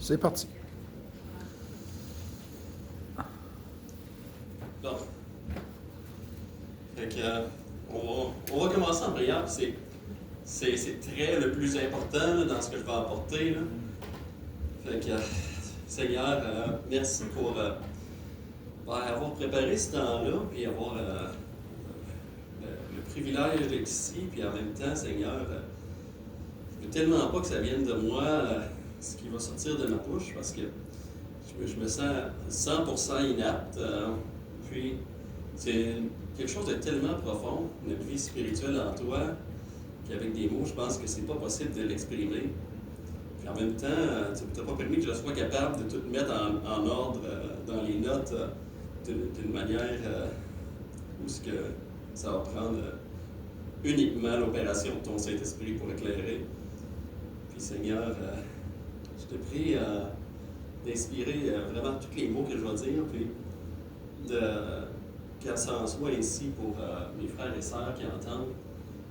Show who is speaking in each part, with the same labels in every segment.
Speaker 1: C'est parti.
Speaker 2: Donc, fait que, on va commencer en prière. C'est très le plus important là, dans ce que je vais apporter. Là. Fait que, Seigneur, merci pour avoir préparé ce temps-là, puis avoir le privilège d'être ici, puis en même temps, Seigneur, je veux tellement pas que ça vienne de moi, ce qui va sortir de ma bouche, parce que je me sens 100% inapte. Puis, c'est quelque chose de tellement profond, notre vie spirituelle en toi, qu'avec des mots, je pense que c'est pas possible de l'exprimer. Puis en même temps, tu n'as pas permis que je sois capable de tout mettre en ordre dans les notes d'une manière où ce que ça va prendre uniquement l'opération de ton Saint-Esprit pour éclairer. Puis Seigneur, je te prie d'inspirer vraiment tous les mots que je vais dire, puis que ça en soit ainsi pour mes frères et sœurs qui entendent,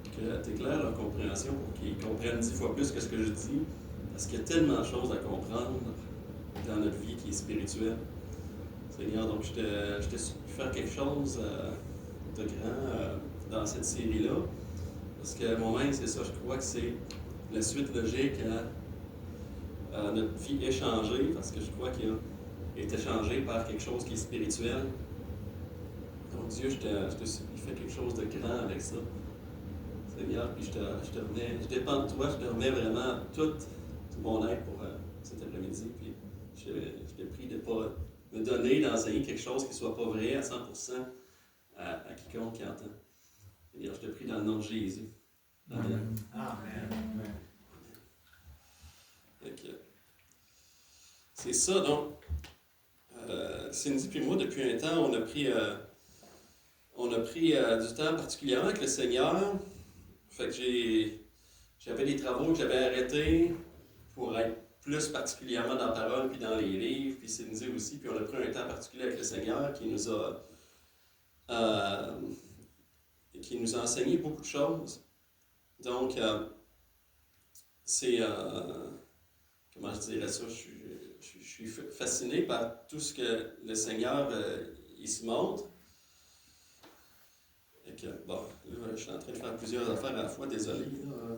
Speaker 2: que tu éclaires leur compréhension pour qu'ils comprennent 10 fois plus que ce que je dis, parce qu'il y a tellement de choses à comprendre dans notre vie qui est spirituelle. Seigneur, donc je te supplie faire quelque chose de grand dans cette série-là, parce que moi-même, c'est ça, je crois que c'est la suite logique à notre vie échangée, parce que je crois qu'il est échangé par quelque chose qui est spirituel. Donc Dieu, je te supplie, fais quelque chose de grand avec ça. Seigneur, puis je dépends de toi, je te remets vraiment tout mon aide pour cet après-midi, puis je te prie de ne pas me donner d'enseigner quelque chose qui ne soit pas vrai à 100% à quiconque qui entend. Seigneur, je te prie dans le nom de Jésus. Amen. Amen. C'est ça, donc. Cindy puis moi, depuis un temps, on a pris du temps particulièrement avec le Seigneur. Fait que j'avais des travaux que j'avais arrêtés pour être plus particulièrement dans la parole, puis dans les livres, puis Cindy aussi. Puis on a pris un temps particulier avec le Seigneur qui nous a enseigné beaucoup de choses. Donc, c'est... comment je dirais ça? Je suis fasciné par tout ce que le Seigneur il se montre. Et que, bon, là, je suis en train de faire plusieurs affaires à la fois, désolé. Là.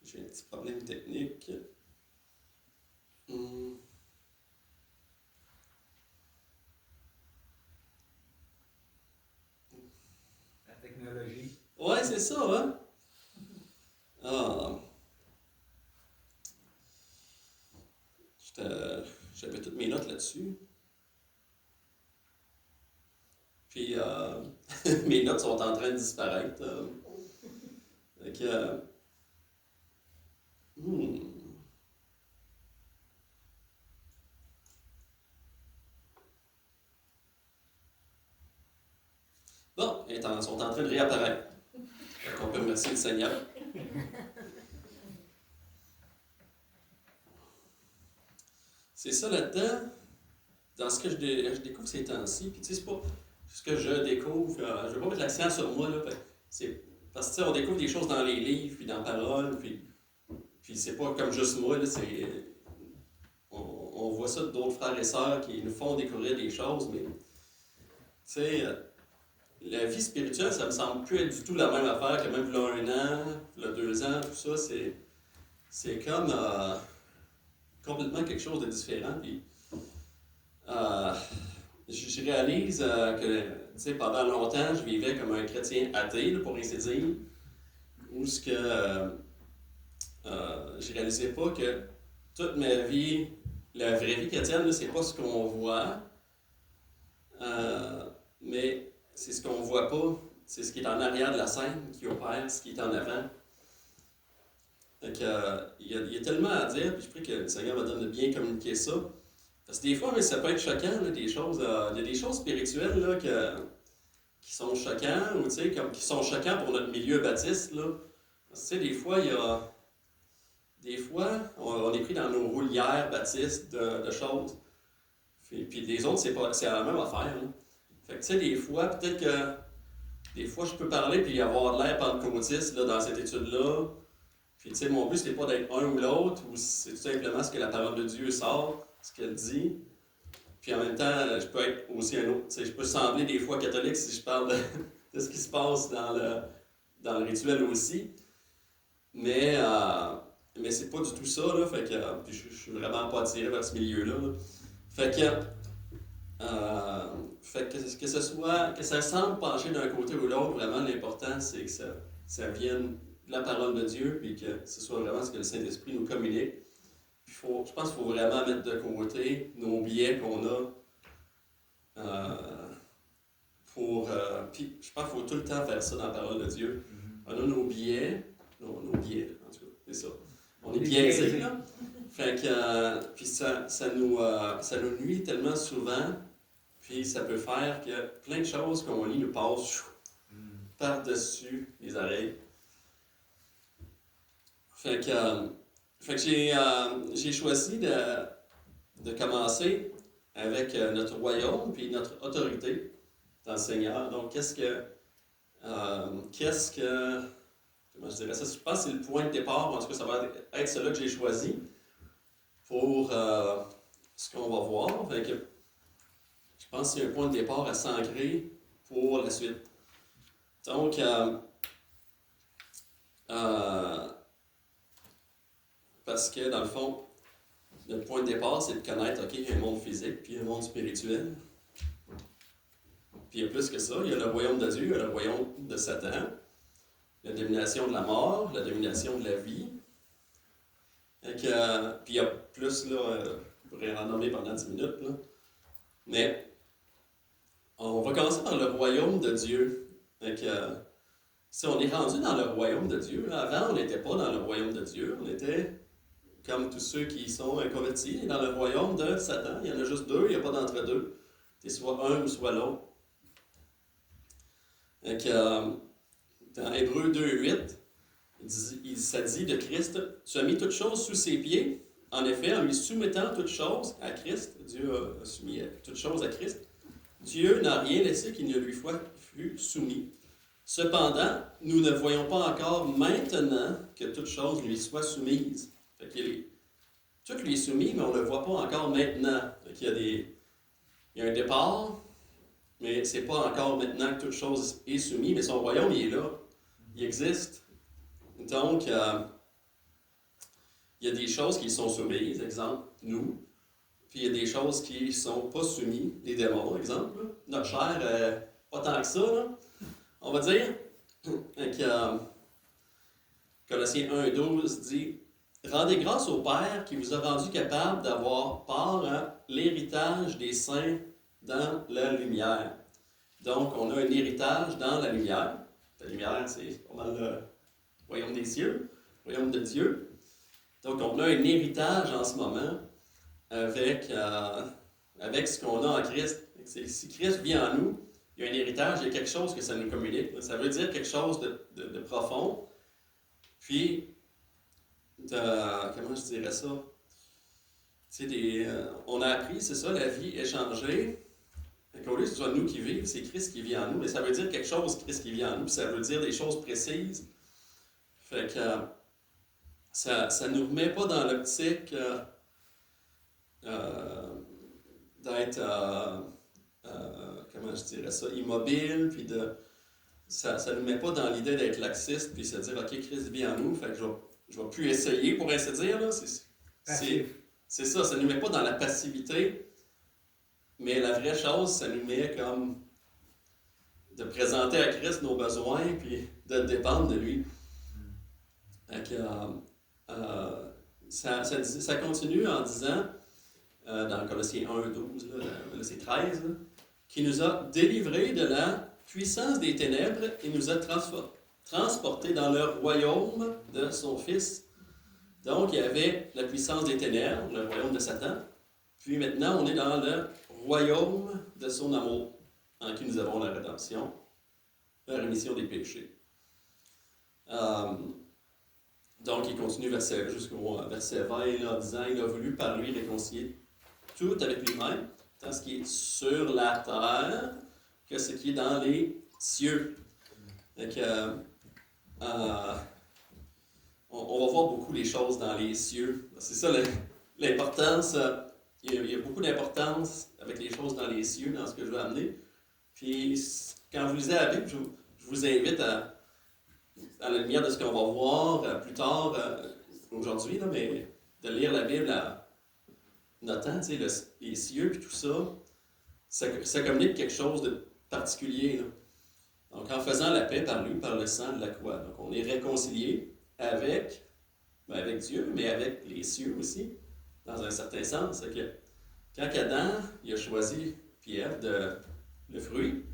Speaker 2: J'ai un petit problème technique.
Speaker 3: La technologie.
Speaker 2: Ouais, c'est ça, hein? Ah. J'avais toutes mes notes là-dessus. Puis, mes notes sont en train de disparaître. Fait que, Bon, ils sont en train de réapparaître. Fait qu'on peut remercier le Seigneur. C'est ça là-dedans, dans ce que je découvre ces temps-ci. Puis tu sais, c'est pas ce que je découvre. Je ne vais pas mettre l'accent sur moi, là. C'est parce que tu sais, on découvre des choses dans les livres, puis dans la parole, puis c'est pas comme juste moi, là, on voit ça d'autres frères et sœurs qui nous font découvrir des choses, mais tu sais, la vie spirituelle, ça me semble plus être du tout la même affaire que même là 1 an, là 2 ans, tout ça, c'est comme complètement quelque chose de différent. Puis, je réalise que, tu sais, pendant longtemps, je vivais comme un chrétien athée, là, pour ainsi dire, où ce que je réalisais pas que toute ma vie, la vraie vie chrétienne, là, c'est pas ce qu'on voit, mais c'est ce qu'on voit pas, c'est ce qui est en arrière de la scène qui opère, ce qui est en avant. Donc, il y a tellement à dire, puis je prie que le Seigneur me donne de bien communiquer ça. Parce que des fois, mais ça peut être choquant, là, des choses, il y a des choses spirituelles là, qui sont choquantes, ou tu sais, comme qui sont choquantes pour notre milieu baptiste. Là. Parce que tu sais, des fois, on est pris dans nos roulières baptistes de choses. Puis les autres, c'est la même affaire. Là. Fait que tu sais, des fois, peut-être que des fois, je peux parler puis avoir l'air pentecôtiste là, dans cette étude-là. Puis, tu sais, mon but, c'est pas d'être un ou l'autre, ou c'est tout simplement ce que la parole de Dieu sort, ce qu'elle dit. Puis en même temps, je peux être aussi un autre. Tu sais, je peux sembler des fois catholique si je parle de ce qui se passe dans le rituel aussi. Mais c'est pas du tout ça, là. Fait que, puis je suis vraiment pas attiré vers ce milieu-là. Là. Fait que ce soit, que ça semble pencher d'un côté ou l'autre, vraiment l'important c'est que ça vienne de la parole de Dieu, puis que ce soit vraiment ce que le Saint-Esprit nous communique. Puis je pense qu'il faut vraiment mettre de côté nos biais qu'on a puis je pense qu'il faut tout le temps faire ça dans la parole de Dieu. On a nos biais, nos biais, en tout cas, c'est ça. On est biaisés, là. Fait que, puis ça nous nuit tellement souvent, puis ça peut faire que plein de choses qu'on lit nous passent par-dessus les oreilles. Fait que j'ai choisi de commencer avec notre royaume puis notre autorité dans le Seigneur. Donc, comment je dirais ça? Je pense que c'est le point de départ, en tout cas, ça va être celui que j'ai choisi pour ce qu'on va voir. Fait que, je pense qu'il y a un point de départ à s'ancrer pour la suite. Donc, parce que, dans le fond, le point de départ, c'est de connaître, OK, il y a un monde physique, puis un monde spirituel. Puis il y a plus que ça, il y a le royaume de Dieu, il y a le royaume de Satan, la domination de la mort, la domination de la vie. Puis il y a plus, là, je pourrais en nommer pendant 10 minutes, là. Mais on va commencer par le royaume de Dieu. Si on est rendu dans le royaume de Dieu, là, avant on n'était pas dans le royaume de Dieu, on était comme tous ceux qui sont convertis, dans le royaume de Satan. Il y en a juste deux, il n'y a pas d'entre-deux. C'est soit un ou soit l'autre. Dans Hébreux 2:8, ça dit de Christ, tu as mis toutes choses sous ses pieds. En effet, en lui soumettant toutes choses à Christ, Dieu a soumis toutes choses à Christ. Dieu n'a rien laissé qui ne lui fût soumis. Cependant, nous ne voyons pas encore maintenant que toutes choses lui soient soumises. Fait tout lui est soumis, mais on ne le voit pas encore maintenant. Il y a un départ, mais c'est pas encore maintenant que toute chose est soumise, mais son royaume, il est là. Il existe. Donc, il y a des choses qui sont soumises, exemple, nous. Puis il y a des choses qui ne sont pas soumises, les démons, exemple. Là. Notre chair, pas tant que ça, là. On va dire. Colossiens 1:12 dit « Rendez grâce au Père qui vous a rendu capable d'avoir part à l'héritage des saints dans la lumière. » Donc, on a un héritage dans la lumière. La lumière, c'est pas mal le royaume des cieux, le royaume de Dieu. Donc, on a un héritage en ce moment avec ce qu'on a en Christ. Si Christ vit en nous, il y a un héritage, il y a quelque chose que ça nous communique. Ça veut dire quelque chose de profond. Puis, comment je dirais ça? On a appris, c'est ça, la vie est changée. Qu'au lieu que ce soit nous qui vivons, c'est Christ qui vit en nous. Mais ça veut dire quelque chose, Christ qui vit en nous. Puis ça veut dire des choses précises. Fait que ça ne nous met pas dans l'optique d'être, comment je dirais ça, immobile, puis ça ne nous met pas dans l'idée d'être laxiste, puis se dire, OK, Christ vit en nous, fait que je vais plus essayer, pour ainsi dire, là. C'est ça, ça ne nous met pas dans la passivité, mais la vraie chose, ça nous met comme de présenter à Christ nos besoins, puis de dépendre de lui. Fait ça continue en disant, dans Colossiens 1:12, là, c'est 13, là, qui nous a délivrés de la puissance des ténèbres et nous a transportés dans le royaume de son Fils. Donc, il y avait la puissance des ténèbres, le royaume de Satan. Puis maintenant, on est dans le royaume de son amour, en qui nous avons la rédemption, la rémission des péchés. Donc, il continue jusqu'au verset 20, là, en disant « Il a voulu par lui réconcilier tout avec lui-même, tant ce qui est sur la terre que ce qui est dans les cieux. » Donc, on va voir beaucoup les choses dans les cieux. C'est ça l'importance. Il y a beaucoup d'importance avec les choses dans les cieux, dans ce que je veux amener. Puis, quand vous lisez la Bible, je vous invite à la lumière de ce qu'on va voir plus tard, aujourd'hui, là, mais de lire la Bible à notant, tu sais, les cieux et tout ça, ça communique quelque chose de particulier, là. Donc, en faisant la paix par lui, par le sang de la croix. Donc, on est réconcilié avec Dieu, mais avec les cieux aussi, dans un certain sens. C'est que quand Adam il a choisi Pierre le fruit,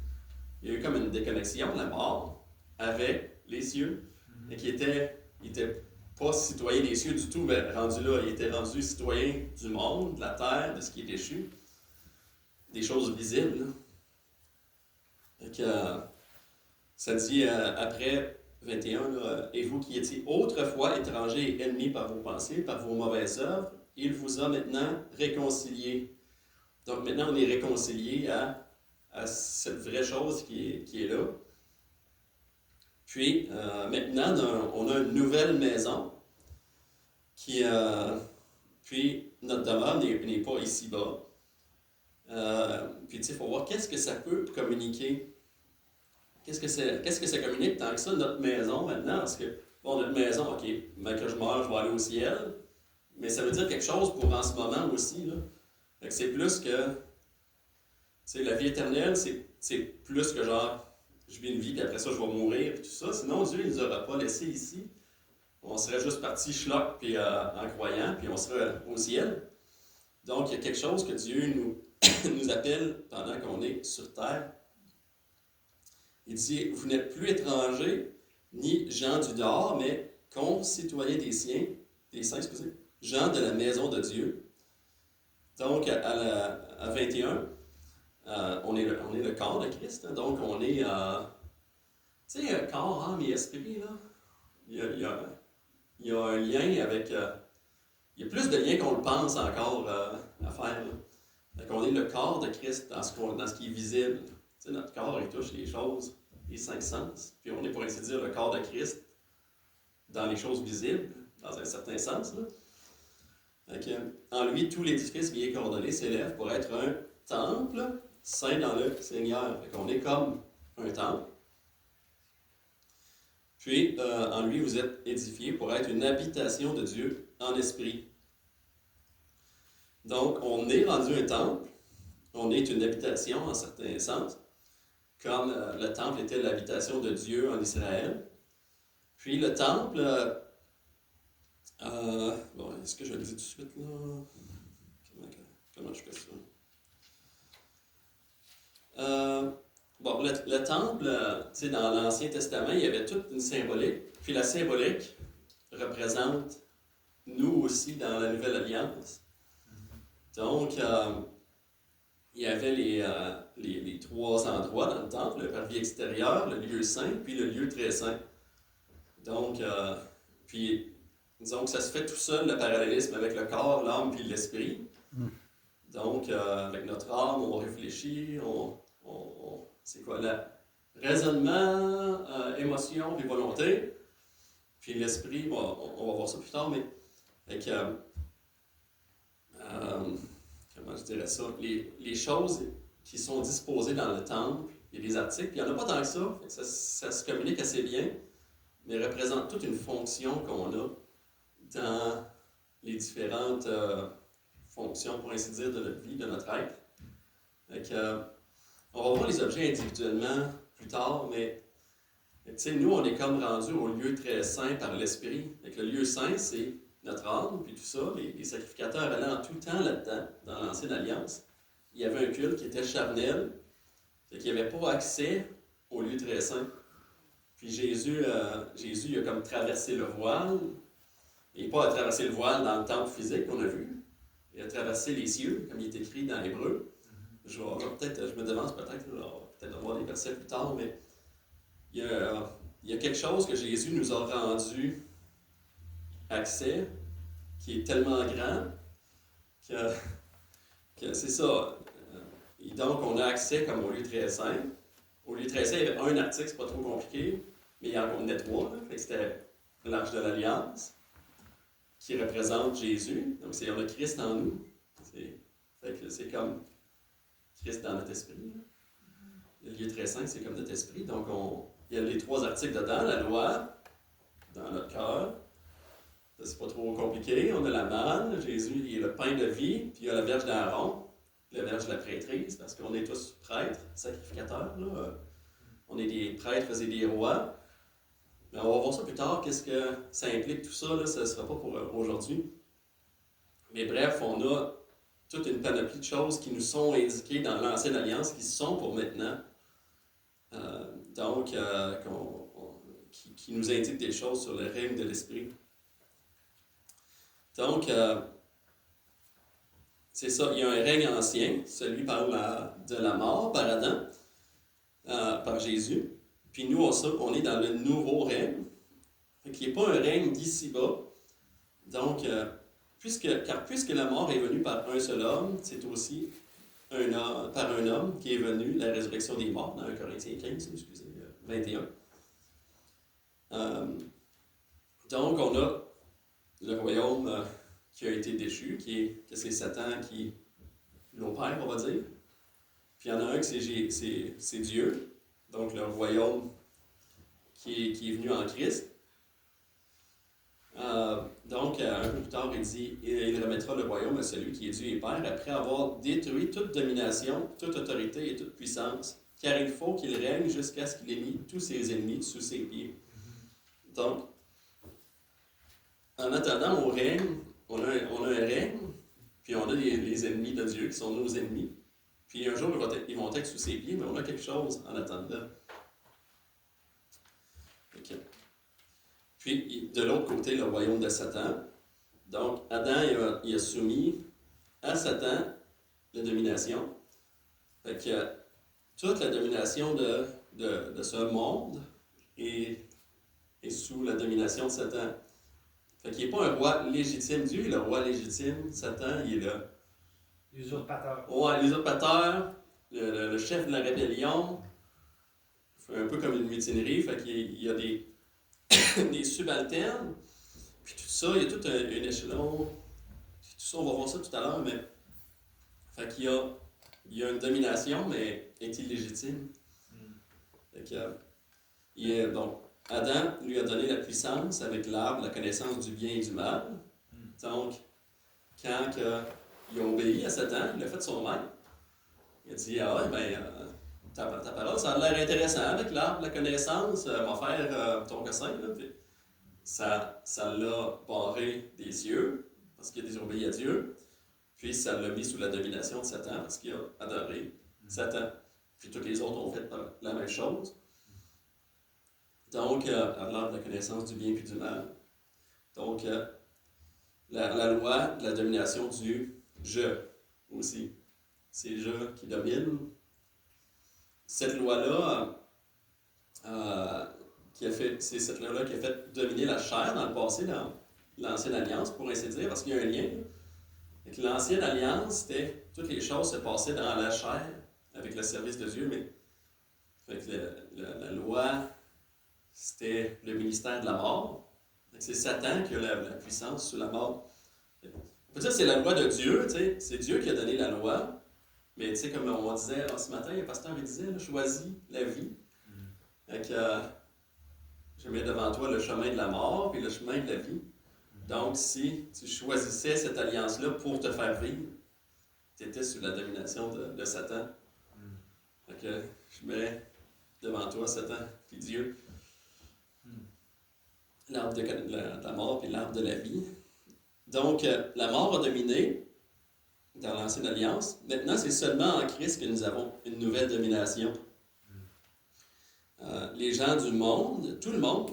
Speaker 2: il y a eu comme une déconnexion, la mort, avec les cieux, et qui était pas citoyen des cieux du tout, mais rendu là, il était rendu citoyen du monde, de la terre, de ce qui est déchu, des choses visibles, là. Et que, ça dit après 21, là, et vous qui étiez autrefois étrangers et ennemis par vos pensées, par vos mauvaises œuvres, il vous a maintenant réconciliés. Donc maintenant, on est réconciliés à cette vraie chose qui est là. Puis, maintenant, on a une nouvelle maison puis notre demeure n'est pas ici-bas. Puis, tu sais, il faut voir qu'est-ce que ça peut communiquer. Qu'est-ce que ça communique tant que ça, notre maison maintenant? Parce que, bon, notre maison, OK, mais que je meurs, je vais aller au ciel. Mais ça veut dire quelque chose pour en ce moment aussi, là. Fait que c'est plus que, tu sais, la vie éternelle, c'est plus que genre, je vis une vie, puis après ça, je vais mourir, puis tout ça. Sinon, Dieu, il ne nous aurait pas laissé ici. On serait juste parti schlock, puis en croyant, puis on serait au ciel. Donc, il y a quelque chose que Dieu nous appelle pendant qu'on est sur terre. Il dit, vous n'êtes plus étrangers, ni gens du dehors, mais concitoyens des saints, excusez, gens de la maison de Dieu. Donc, à 21, on est le corps de Christ, hein, donc on est, tu sais, corps, âme et esprit, là. Il y a un lien avec, il y a plus de liens qu'on le pense encore à faire, là. Donc, on est le corps de Christ dans ce qui est visible. Tu sais, notre corps, il touche les choses, les cinq sens. Puis on est, pour ainsi dire, le corps de Christ dans les choses visibles, dans un certain sens, là. Donc, en lui, tout l'édifice bien coordonné s'élève pour être un temple saint dans le Seigneur. Donc, on est comme un temple. Puis, en lui, vous êtes édifiés pour être une habitation de Dieu en esprit. Donc, on est rendu un temple, on est une habitation en certain sens, comme le temple était l'habitation de Dieu en Israël. Puis le temple, bon, est-ce que je le dis tout de suite là? Comment je fais ça? Bon, le temple, tu sais, dans l'Ancien Testament, il y avait toute une symbolique. Puis la symbolique représente nous aussi dans la Nouvelle Alliance. Donc, il y avait les trois endroits dans le temple, le parvis extérieur, le lieu saint, puis le lieu très saint. Donc, puis, disons que ça se fait tout seul, le parallélisme avec le corps, l'âme, puis l'esprit. Donc, avec notre âme, on réfléchit, c'est quoi, le raisonnement, émotion, puis volonté. Puis l'esprit, bon, on va voir ça plus tard, mais avec... comment je dirais ça, les choses qui sont disposées dans le temple, il y a des articles, il n'y en a pas tant que ça se communique assez bien, mais représente toute une fonction qu'on a dans les différentes fonctions, pour ainsi dire, de notre vie, de notre être. Donc, on va voir les objets individuellement plus tard, mais tu sais, nous, on est comme rendu au lieu très saint par l'esprit. Donc, le lieu saint, c'est notre âme, puis tout ça, les sacrificateurs allaient en tout temps là-dedans, dans l'Ancienne Alliance. Il y avait un culte qui était charnel, fait qu'il n'y avait pas accès au lieu très saint. Puis Jésus il a comme traversé le voile, et pas à traverser le voile dans le temple physique qu'on a vu, il a traversé les cieux, comme il est écrit dans l'Hébreu. Je me devance peut-être voir des versets plus tard, mais il y a quelque chose que Jésus nous a rendu accès qui est tellement grand que c'est ça. Et donc, on a accès comme au lieu très saint. Au lieu très saint, il y avait un article, c'est pas trop compliqué, mais il y en a trois. Là, fait que c'était l'arche de l'Alliance, qui représente Jésus. Donc, on a Christ en nous. C'est comme Christ dans notre esprit. Le lieu très saint, c'est comme notre esprit. Donc, il y a les 3 articles dedans. La loi, dans notre cœur. C'est pas trop compliqué. On a la manne. Jésus, il est le pain de vie. Puis il y a la verge d'Aaron, la verge de la prêtrise, parce qu'on est tous prêtres, sacrificateurs. Là. On est des prêtres et des rois. Mais on va voir ça plus tard, qu'est-ce que ça implique, tout ça. Là, ça ne sera pas pour aujourd'hui. Mais bref, on a toute une panoplie de choses qui nous sont indiquées dans l'Ancienne Alliance, qui sont pour maintenant. Qui nous indiquent des choses sur le règne de l'Esprit. Donc, c'est ça, il y a un règne ancien, celui par de la mort, par Adam, par Jésus. Puis nous, on est dans le nouveau règne, qui n'est pas un règne d'ici-bas. Donc, puisque la mort est venue par un seul homme, c'est aussi par un homme qui est venu la résurrection des morts, dans 1 Corinthiens 15, 21. Donc, on a le royaume qui a été déchu, que c'est Satan qui l'opère, on va dire. Puis il y en a un que c'est Dieu, donc le royaume qui est venu en Christ. Donc, un peu plus tard, il dit « Il remettra le royaume à celui qui est Dieu et Père, après avoir détruit toute domination, toute autorité et toute puissance, car il faut qu'il règne jusqu'à ce qu'il ait mis tous ses ennemis sous ses pieds. » Donc, en attendant au règne, on a un règne, puis on a les ennemis de Dieu qui sont nos ennemis. Puis un jour, ils vont être sous ses pieds, mais on a quelque chose en attendant. Okay. Puis, de l'autre côté, le royaume de Satan. Donc, Adam, il a soumis à Satan la domination. Fait que toute la domination de ce monde est sous la domination de Satan. Fait qu'il n'est pas un roi légitime. Dieu est le roi légitime. Satan, il est là.
Speaker 3: L'usurpateur.
Speaker 2: Ouais, l'usurpateur, le chef de la rébellion. Un peu comme une mutinerie. Fait qu'il y a des subalternes. Puis tout ça, il y a tout un échelon. Tout ça, on va voir ça tout à l'heure, mais. Fait qu'il y a une domination, mais est illégitime. Fait que. Donc, Adam lui a donné la puissance avec l'arbre, la connaissance du bien et du mal. Donc, quand il a obéi à Satan, il a fait son maître. Il a dit, ah ouais, ben, ta parole, ça a l'air intéressant avec l'arbre, la connaissance, va faire ton cossin. Là. Puis, ça l'a barré des yeux, parce qu'il a désobéi à Dieu. Puis, ça l'a mis sous la domination de Satan, parce qu'il a adoré Satan. Puis, tous les autres ont fait la même chose. Donc, à l'art de la connaissance du bien et du mal. Donc, la loi de la domination du je aussi. C'est le je qui domine. Cette loi-là, c'est cette loi-là qui a fait dominer la chair dans le passé, dans l'Ancienne Alliance, pour ainsi dire, parce qu'il y a un lien. Et l'Ancienne Alliance, c'était toutes les choses se passaient dans la chair, avec le service de Dieu, mais la loi, c'était le ministère de la mort. C'est Satan qui a la puissance sur la mort. On peut dire que c'est la loi de Dieu, c'est Dieu qui a donné la loi. Mais comme on disait ce matin, le pasteur il disait, choisis la vie. Donc, je mets devant toi le chemin de la mort puis le chemin de la vie. Donc, si tu choisissais cette alliance-là pour te faire vivre, tu étais sous la domination de Satan. Donc, je mets devant toi Satan puis Dieu. L'arbre de la mort puis l'arbre de la vie. Donc, la mort a dominé dans l'Ancienne Alliance. Maintenant, c'est seulement en Christ que nous avons une nouvelle domination. Les gens du monde, tout le monde,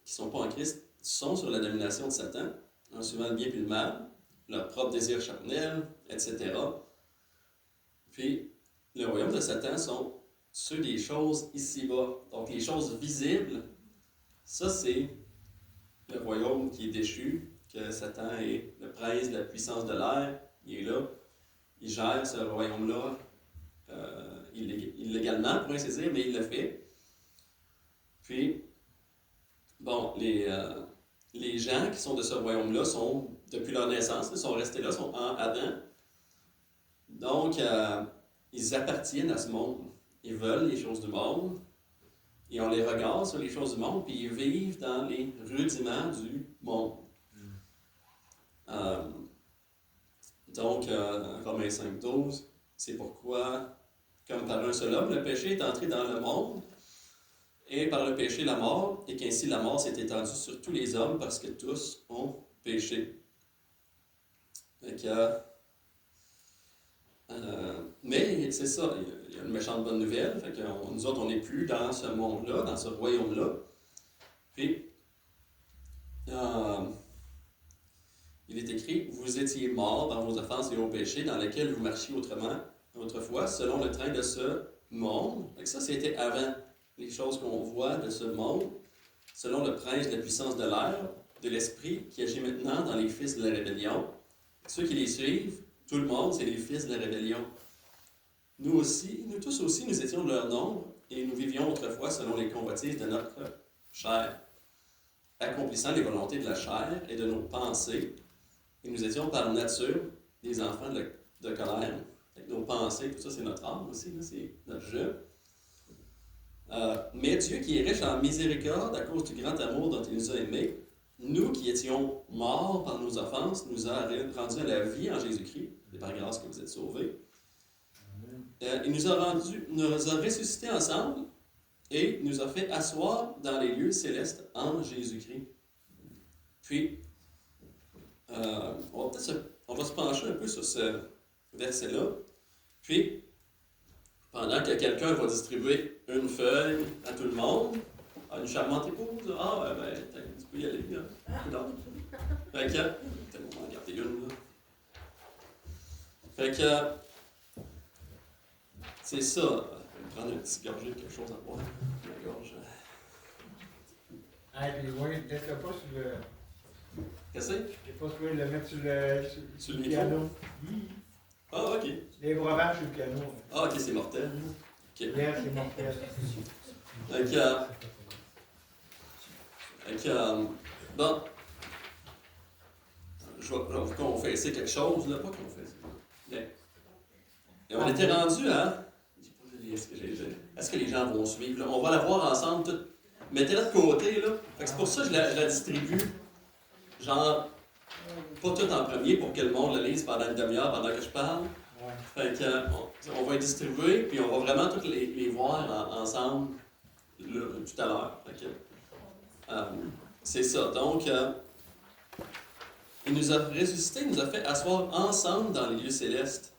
Speaker 2: qui ne sont pas en Christ, sont sur la domination de Satan, en suivant le bien et le mal, leurs propres désirs charnels, etc. Puis, le royaume de Satan sont ceux des choses ici-bas. Donc, les choses visibles, ça, c'est le royaume qui est déchu, que Satan est le prince de la puissance de l'air. Il est là, il gère ce royaume-là illégalement, pour ainsi dire, mais il le fait. Puis, bon, les gens qui sont de ce royaume-là sont, depuis leur naissance, ils sont restés là, sont en Adam. Donc, ils appartiennent à ce monde. Ils veulent les choses du monde. Et on les regarde sur les choses du monde, puis ils vivent dans les rudiments du monde. Donc, Romains 5,12, c'est pourquoi, comme par un seul homme, le péché est entré dans le monde, et par le péché, la mort, et qu'ainsi la mort s'est étendue sur tous les hommes parce que tous ont péché. Fait que, mais c'est ça, il y a une méchante bonne nouvelle. Fait que nous autres, on n'est plus dans ce monde-là, dans ce royaume-là. Puis, il est écrit, vous étiez morts dans vos offenses et vos péchés, dans lesquels vous marchiez autrefois, selon le train de ce monde. Fait que ça, c'était avant les choses qu'on voit de ce monde, selon le prince de la puissance de l'air, de l'esprit, qui agit maintenant dans les fils de la rébellion. Ceux qui les suivent, tout le monde, c'est les fils de la rébellion. Nous tous aussi, nous étions de leur nombre, et nous vivions autrefois selon les convoitises de notre chair, accomplissant les volontés de la chair et de nos pensées. Et nous étions par nature des enfants de colère. Avec nos pensées, tout ça, c'est notre âme aussi, là, c'est notre jeu. Mais Dieu, qui est riche en miséricorde à cause du grand amour dont il nous a aimés, nous qui étions morts par nos offenses, nous a rendus à la vie en Jésus-Christ. C'est par grâce que vous êtes sauvés. Il nous a ressuscités ensemble et nous a fait asseoir dans les lieux célestes en Jésus-Christ. Puis, on va se pencher un peu sur ce verset-là. Puis, pendant que quelqu'un va distribuer une feuille à tout le monde, une charmante épouse, tu peux y aller, là. Fait que, on va en garder une, là. Fait que, c'est ça. Je vais prendre un petit gorgée de quelque chose à boire. Ma gorge.
Speaker 3: Ah, puis oui, peut-être pas sur le.
Speaker 2: Qu'est-ce que c'est?
Speaker 3: J'ai pas trouvé le mettre sur le piano.
Speaker 2: Ah, ok.
Speaker 3: Les breuvages sur le piano.
Speaker 2: Ah, ok, c'est mortel. Ok.
Speaker 3: Hier, c'est mortel.
Speaker 2: Bon. Je vais confesser quelque chose, là. Pas confesser. Bien. Et on était rendu à. Est-ce que les gens vont suivre? Là? On va la voir ensemble. Tout. Mettez-la de côté, là. Fait que c'est pour ça que je la distribue. Genre, pas tout en premier pour que le monde le lise pendant une demi-heure, pendant que je parle. Ouais. Fait que, on va les distribuer, puis on va vraiment toutes les voir ensemble là, tout à l'heure. Fait que, c'est ça. Donc, il nous a ressuscités, il nous a fait asseoir ensemble dans les lieux célestes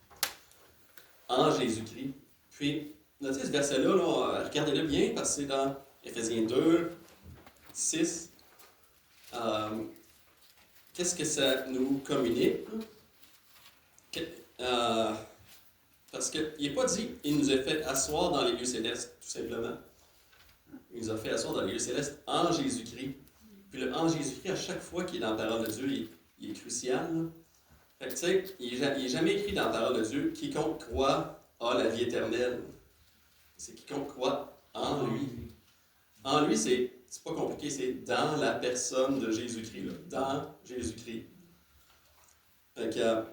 Speaker 2: en Jésus-Christ. Puis, notez ce verset-là, là, regardez-le bien, parce que c'est dans Éphésiens 2, 6. Qu'est-ce que ça nous communique? Parce qu'il n'est pas dit « il nous a fait asseoir dans les lieux célestes », tout simplement. Il nous a fait asseoir dans les lieux célestes en Jésus-Christ. Puis le « en Jésus-Christ », à chaque fois qu'il est dans la parole de Dieu, il est crucial. Là. Fait que tu sais, il n'est jamais écrit dans la parole de Dieu « quiconque croit a la vie éternelle ». C'est « quiconque croit en lui ». En lui, c'est pas compliqué, c'est dans la personne de Jésus-Christ, là, dans Jésus-Christ. Fait que,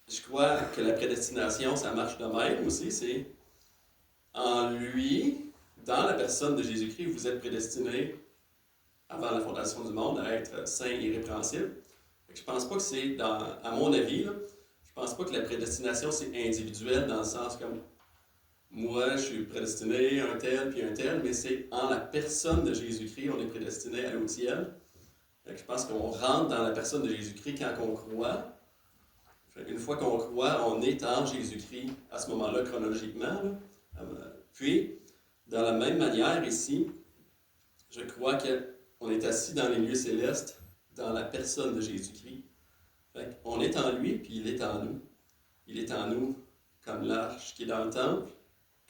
Speaker 2: je crois que la prédestination, ça marche de même aussi, c'est en lui, dans la personne de Jésus-Christ, vous êtes prédestinés avant la fondation du monde à être saints et irrépréhensibles. Fait que je pense pas que c'est, à mon avis, là, je pense pas que la prédestination c'est individuel dans le sens comme moi, je suis prédestiné un tel, mais c'est en la personne de Jésus-Christ, on est prédestiné à aller au ciel. Fait que je pense qu'on rentre dans la personne de Jésus-Christ quand on croit. Une fois qu'on croit, on est en Jésus-Christ à ce moment-là, chronologiquement. Là. Puis, dans la même manière, ici, je crois qu'on est assis dans les lieux célestes, dans la personne de Jésus-Christ. Fait qu'on est en lui, puis il est en nous. Il est en nous comme l'arche qui est dans le temple,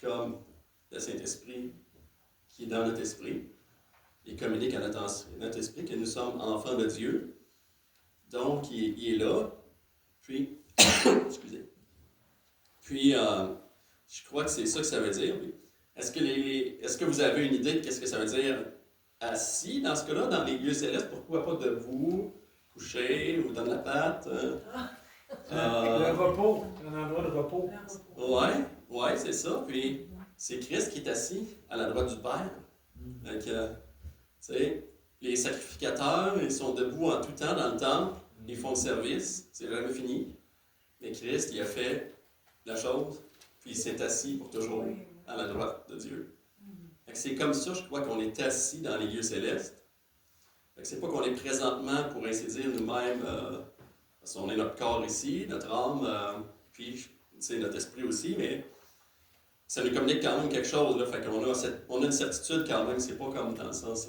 Speaker 2: comme le Saint-Esprit qui est dans notre esprit. Il communique à notre esprit que nous sommes enfants de Dieu. Donc, il est là. Puis, excusez. Puis, je crois que c'est ça que ça veut dire. Est-ce que vous avez une idée de ce que ça veut dire assis, dans ce cas-là, dans les lieux célestes, pourquoi pas debout, couché ou dans la patte?
Speaker 3: Le repos, un endroit de repos.
Speaker 2: Ouais, c'est ça. Puis c'est Christ qui est assis à la droite du Père. Donc, tu sais, les sacrificateurs, ils sont debout en tout temps dans le temple, ils font le service, c'est jamais fini. Mais Christ, il a fait la chose, puis il s'est assis pour toujours à la droite de Dieu. Fait que c'est comme ça, je crois, qu'on est assis dans les lieux célestes. Fait que c'est pas qu'on est présentement, pour ainsi dire, nous-mêmes, parce qu'on est notre corps ici, notre âme, puis notre esprit aussi, mais ça nous communique quand même quelque chose. Là, fait qu'on on a une certitude quand même, c'est pas comme dans le sens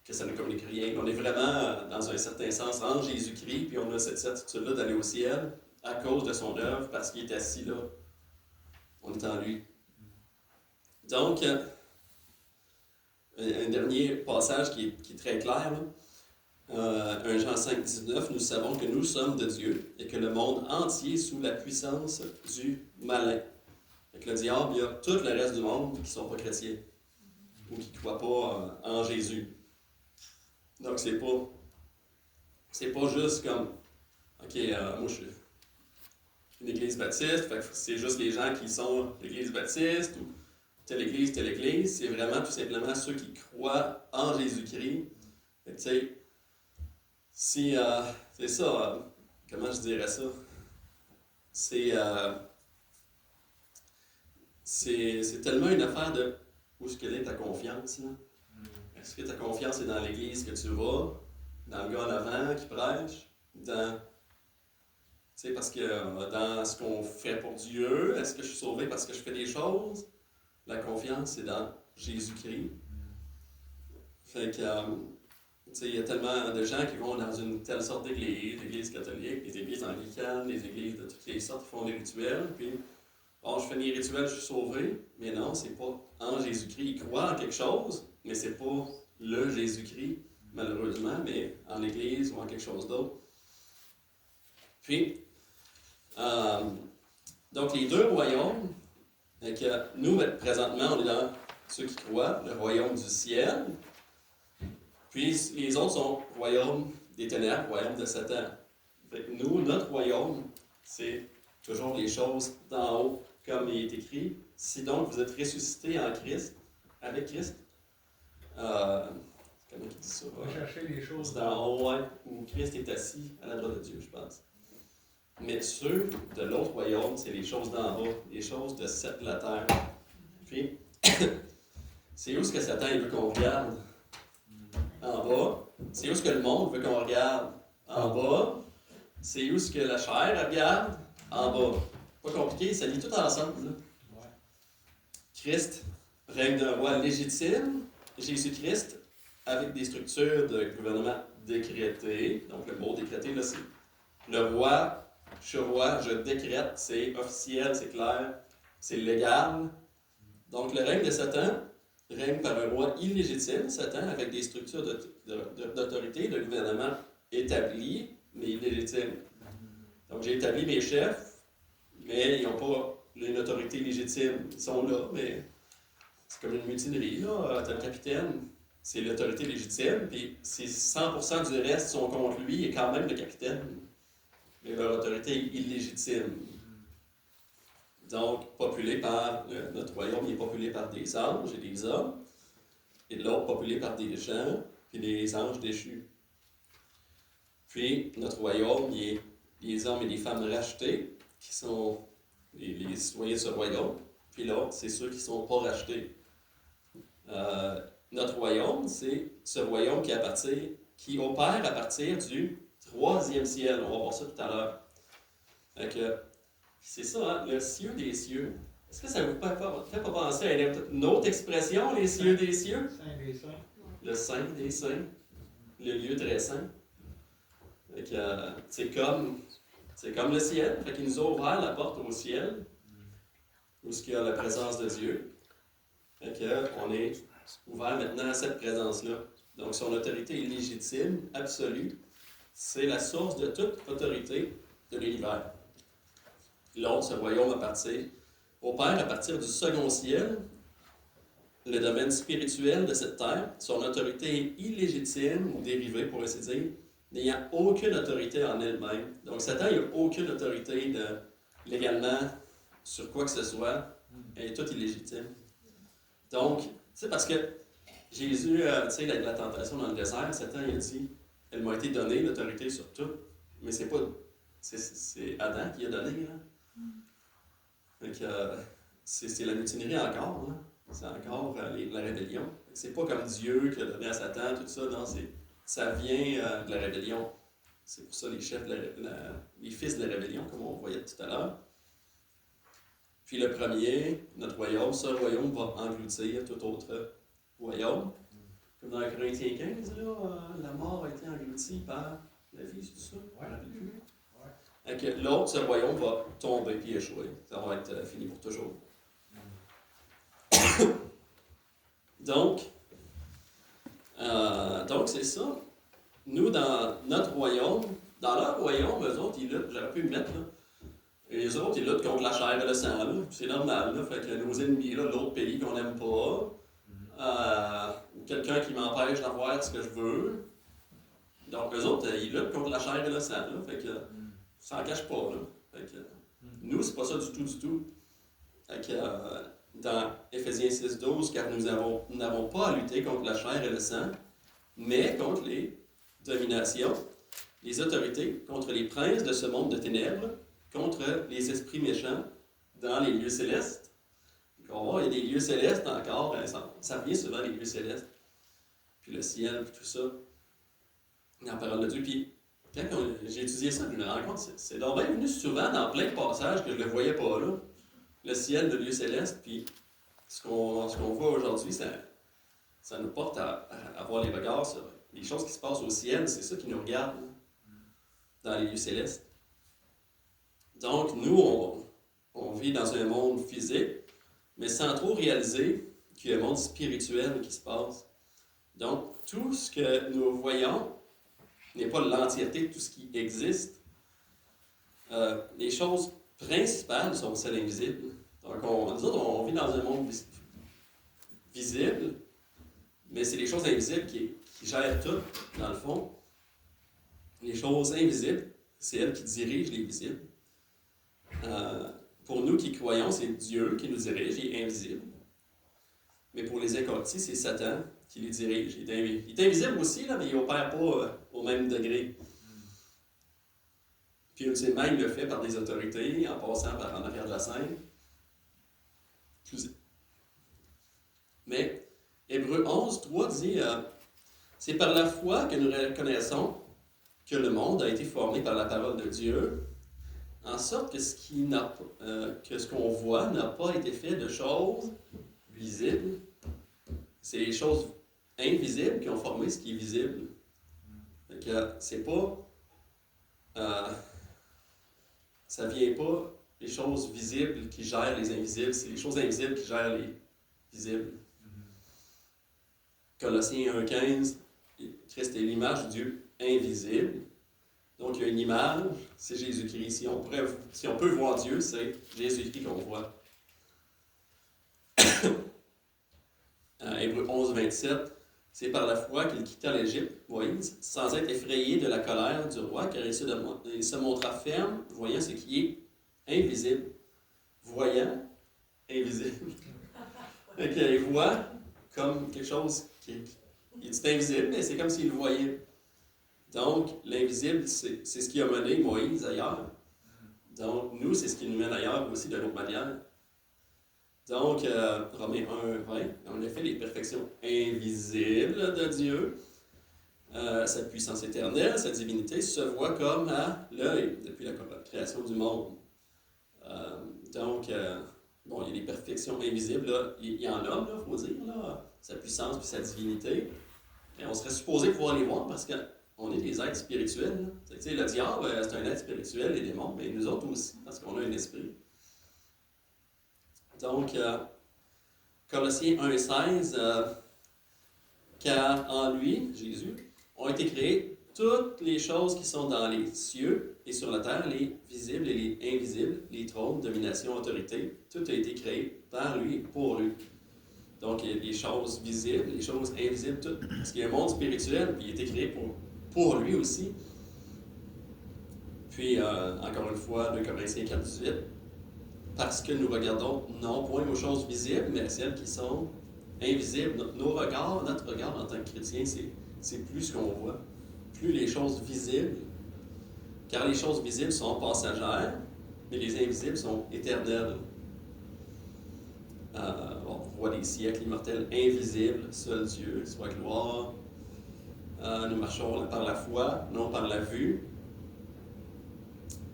Speaker 2: que ça ne communique rien. On est vraiment, dans un certain sens, en Jésus-Christ, puis on a cette certitude-là d'aller au ciel à cause de son œuvre, parce qu'il est assis là. On est en lui. Donc, un dernier passage qui est très clair, là. 1 Jean 5, 19, nous savons que nous sommes de Dieu et que le monde entier est sous la puissance du malin. Fait que le diable, il y a tout le reste du monde qui ne sont pas chrétiens ou qui ne croient pas en Jésus. Donc, c'est pas juste comme, OK, moi je suis une église baptiste, fait que c'est juste les gens qui sont l'église baptiste ou telle église. C'est vraiment tout simplement ceux qui croient en Jésus-Christ. Fait que, tu sais, si, c'est ça, comment je dirais ça? C'est tellement une affaire de où est-ce qu'elle est ta confiance, là? Est-ce que ta confiance est dans l'église que tu vas, dans le gars en avant qui prêche, parce que dans ce qu'on fait pour Dieu, est-ce que je suis sauvé parce que je fais des choses? La confiance, c'est dans Jésus-Christ. Fait que, il y a tellement de gens qui vont dans une telle sorte d'église, l'église catholique, les églises anglicanes, les églises de toutes les sortes qui font des rituels, puis bon, je fais des rituels, je suis sauvé, mais non, c'est pas en Jésus-Christ. Ils croient en quelque chose, mais c'est pas le Jésus-Christ, malheureusement, mais en l'église ou en quelque chose d'autre. Puis, donc les deux royaumes, que nous, présentement, on est dans ceux qui croient, le royaume du ciel, puis les autres sont royaume des ténèbres, royaume de Satan. Fait que nous, notre royaume, c'est toujours les choses d'en haut, comme il est écrit. Si donc vous êtes ressuscités en Christ, avec Christ, comment il dit ça?
Speaker 3: On va chercher les choses
Speaker 2: d'en haut, ouais, où Christ est assis à la droite de Dieu, je pense. Mais ceux de l'autre royaume, c'est les choses d'en bas, les choses de la terre. Puis, c'est où est-ce que Satan il veut qu'on regarde? En bas. C'est où est-ce que le monde veut qu'on regarde? En bas. C'est où est-ce que la chair regarde? En bas. Pas compliqué, ça lit tout ensemble. Là.
Speaker 3: Ouais.
Speaker 2: Christ règne d'un roi légitime. Jésus-Christ, avec des structures de gouvernement décrétées. Donc le mot décrété, là, c'est le roi. Je suis roi, je décrète, c'est officiel, c'est clair, c'est légal. Donc le règne de Satan règne par un roi illégitime, Satan, avec des structures d'autorité, de gouvernement établies, mais illégitimes. Donc j'ai établi mes chefs, mais ils n'ont pas une autorité légitime. Ils sont là, mais c'est comme une mutinerie, là. T'as le capitaine, c'est l'autorité légitime, puis si 100% du reste sont contre lui, il est quand même le capitaine. Mais leur autorité est illégitime. Donc, populé par notre royaume, il est populé par des anges et des hommes, et l'autre populé par des gens et des anges déchus. Puis, notre royaume, il est des hommes et des femmes rachetés, qui sont les citoyens de ce royaume, puis l'autre, c'est ceux qui ne sont pas rachetés. Notre royaume, c'est ce royaume qui opère à partir du 3e ciel. On va voir ça tout à l'heure. Donc, c'est ça, hein, le cieux des cieux. Est-ce que ça vous fait pas penser à une autre expression, les cieux des cieux?
Speaker 3: Saint des saints.
Speaker 2: Le saint des saints. Le lieu très saint. Donc, c'est comme le ciel. Fait qu'il nous a ouvert la porte au ciel, où il y a la présence de Dieu. Fait qu'on est ouvert maintenant à cette présence-là. Donc, son autorité est légitime, absolue. C'est la source de toute autorité de l'univers. L'autre, ce royaume opère à partir du second ciel, le domaine spirituel de cette terre, son autorité est illégitime ou dérivée, pour ainsi dire, n'ayant aucune autorité en elle-même. Donc, Satan n'a aucune autorité légalement sur quoi que ce soit. Elle est toute illégitime. Donc, c'est parce que Jésus, tu sais, la tentation dans le désert, Satan il a dit, elle m'a été donnée l'autorité sur tout, mais c'est pas, c'est Adam qui a donné. Là. Donc, c'est la mutinerie encore. Là. C'est encore la rébellion. C'est pas comme Dieu qui a donné à Satan, tout ça. Non, ça vient de la rébellion. C'est pour ça les chefs, les fils de la rébellion, comme on voyait tout à l'heure. Puis le premier, notre royaume, ce royaume va engloutir tout autre royaume. Comme dans Corinthiens 15, là, la mort a été engloutie par la vie, c'est ça? Ouais. Donc, l'autre, ce royaume va tomber puis échouer. Ça va être fini pour toujours. Donc, c'est ça. Nous, dans notre royaume, dans leur royaume, eux autres, ils luttent, j'aurais pu le mettre là. Et les autres, ils luttent contre la chair et le sang. Là. C'est normal. Là. Fait que nos ennemis, là, l'autre pays qu'on n'aime pas, ou quelqu'un qui m'empêche d'avoir ce que je veux. Donc, eux autres, ils luttent contre la chair et le sang. Là. Fait que ça n'en cache pas. Là. Fait que, nous, c'est pas ça du tout. Fait que, dans Éphésiens 6,12, car nous n'avons pas à lutter contre la chair et le sang, mais contre les dominations, les autorités, contre les princes de ce monde de ténèbres, contre les esprits méchants dans les lieux célestes. Donc, on va voir, il y a des lieux célestes encore, ça revient souvent les lieux célestes. Puis le ciel, puis tout ça, dans la parole de Dieu. Puis quand j'ai étudié ça, je me rends compte, c'est donc bien venu souvent dans plein de passages que je ne le voyais pas là. Le ciel, le lieu céleste, puis ce qu'on voit aujourd'hui, ça nous porte à avoir les regards sur les choses qui se passent au ciel, c'est ça qui nous regarde dans les lieux célestes. Donc, nous, on vit dans un monde physique, mais sans trop réaliser qu'il y a un monde spirituel qui se passe. Donc, tout ce que nous voyons n'est pas l'entièreté de tout ce qui existe. Les choses principales sont celles invisibles. Donc, nous autres, on vit dans un monde visible, mais c'est les choses invisibles qui gèrent tout, dans le fond. Les choses invisibles, c'est elles qui dirigent les visibles. Pour nous qui croyons, c'est Dieu qui nous dirige, il est invisible. Mais pour les inconvertis, c'est Satan qui les dirige. Il est invisible aussi, là, mais il n'opère pas au même degré. Puis ultimement, il le fait par des autorités, en passant par en arrière de la scène. Mais Hébreux 11, 3 dit c'est par la foi que nous reconnaissons que le monde a été formé par la parole de Dieu, en sorte que ce qu'on voit n'a pas été fait de choses visibles. C'est les choses invisibles qui ont formé ce qui est visible. Donc, c'est pas. Ça vient pas les choses visibles qui gèrent les invisibles, c'est les choses invisibles qui gèrent les visibles. Colossiens 1,15, Christ est l'image de Dieu invisible. Donc, il y a une image, c'est Jésus-Christ. Si on peut voir Dieu, c'est Jésus-Christ qu'on voit. Hébreux 11, 27, c'est par la foi qu'il quitta l'Égypte, Moïse, sans être effrayé de la colère du roi, car il se montra ferme, voyant ce qui est invisible. Voyant, invisible. Donc, il voit comme quelque chose qui est invisible, mais c'est comme s'il le voyait. Donc, l'invisible, c'est ce qui a mené Moïse ailleurs. Donc, nous, c'est ce qui nous mène ailleurs aussi de l'autre manière. Donc, Romains 1, 20, en effet, les perfections invisibles de Dieu, sa puissance éternelle, sa divinité, se voient comme à l'œil depuis la création du monde. Donc, bon, il y a des perfections invisibles, là. Il y en a, il faut dire, là, sa puissance et sa divinité. Et on serait supposé pouvoir les voir parce qu'on est des êtres spirituels. Tu sais, le diable, c'est un être spirituel, les démons, mais nous autres aussi, parce qu'on a un esprit. Donc, Colossiens 1,16, car en lui, Jésus, ont été créées toutes les choses qui sont dans les cieux et sur la terre, les visibles et les invisibles, les trônes, domination, autorité, tout a été créé par lui et pour lui. Donc, il y a des choses visibles, des choses invisibles, tout. Parce qu'il y a un monde spirituel, puis il a été créé pour lui aussi. Puis, encore une fois, 2 Corinthiens 4:18, parce que nous regardons non point aux choses visibles, mais à celles qui sont invisibles. Notre regard en tant que chrétien, c'est plus ce qu'on voit, plus les choses visibles, car les choses visibles sont passagères, mais les invisibles sont éternelles. On voit des siècles immortels invisibles, seul Dieu, soit gloire. Nous marchons par la foi, non par la vue.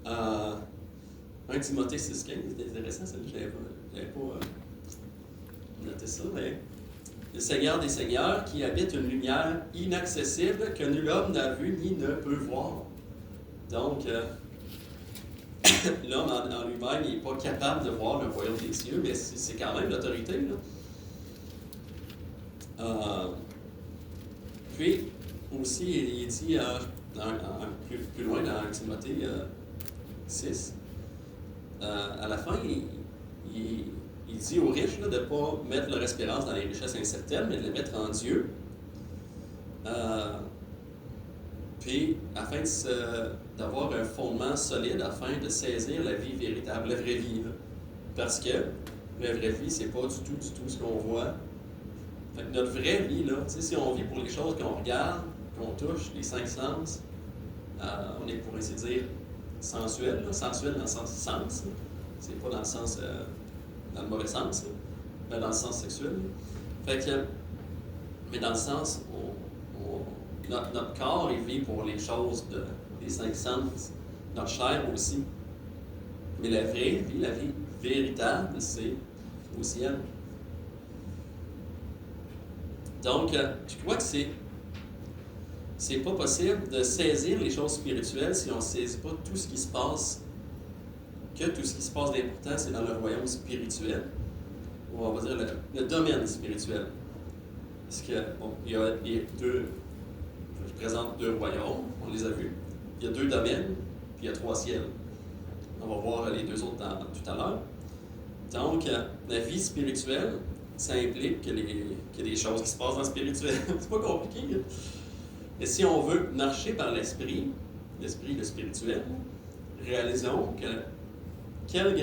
Speaker 2: 1 Timothée 6,15, c'est intéressant, ça, je n'avais pas noté ça, mais le Seigneur des Seigneurs qui habite une lumière inaccessible que nul homme n'a vu ni ne peut voir. Donc, l'homme en lui-même, il n'est pas capable de voir le royaume des cieux, mais c'est quand même l'autorité. Puis, aussi, il dit plus loin dans Timothée 6, à la fin, il dit aux riches de ne pas mettre leur espérance dans les richesses incertaines, mais de les mettre en Dieu. Puis, afin d'avoir un fondement solide, afin de saisir la vie véritable, la vraie vie. Là. Parce que la vraie vie, c'est pas du tout ce qu'on voit. Fait que notre vraie vie, là, si on vit pour les choses qu'on regarde, qu'on touche, les 5 sens, on est pour ainsi dire sensuel, sensuel dans le sens sens. C'est pas dans le sens, dans le mauvais sens, mais dans le sens sexuel. Fait que, mais dans le sens notre corps, il vit pour les choses des 5 sens, notre chair aussi. Mais la vraie vie, la vie véritable, c'est au ciel. Donc, je crois que c'est pas possible de saisir les choses spirituelles si on ne saisit pas tout ce qui se passe, que tout ce qui se passe d'important, c'est dans le royaume spirituel, ou on va dire le domaine spirituel. Parce que, bon, il y a deux, je présente 2 royaumes, on les a vus. Il y a 2 domaines, puis il y a 3 ciels. On va voir les 2 autres tout à l'heure. Donc, la vie spirituelle, ça implique qu'il y a des choses qui se passent dans le spirituel. C'est pas compliqué. Mais si on veut marcher par l'esprit, le spirituel, réalisons que quelle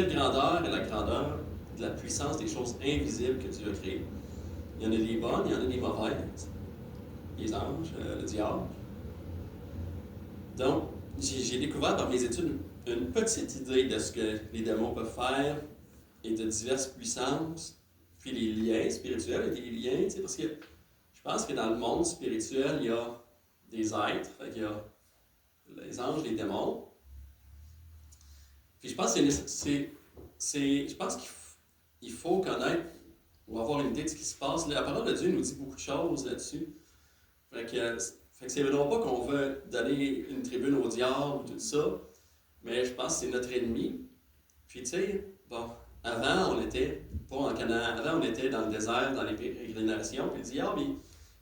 Speaker 2: grandeur est la grandeur de la puissance des choses invisibles que Dieu a créées. Il y en a des bonnes, il y en a des mauvaises. Les anges, le diable. Donc, j'ai découvert par mes études une petite idée de ce que les démons peuvent faire et de diverses puissances, puis les liens spirituels et des liens, parce que je pense que dans le monde spirituel, il y a des êtres, il y a les anges, les démons. Puis je pense qu'il faut connaître ou avoir une idée de ce qui se passe. La parole de Dieu nous dit beaucoup de choses là-dessus. Fait que c'est non pas qu'on veut donner une tribune au diable ou tout ça, mais je pense que c'est notre ennemi. Puis tu sais, bon, avant on était pas en Canaan, avant on était dans le désert, dans les pérégrinations, puis le diable,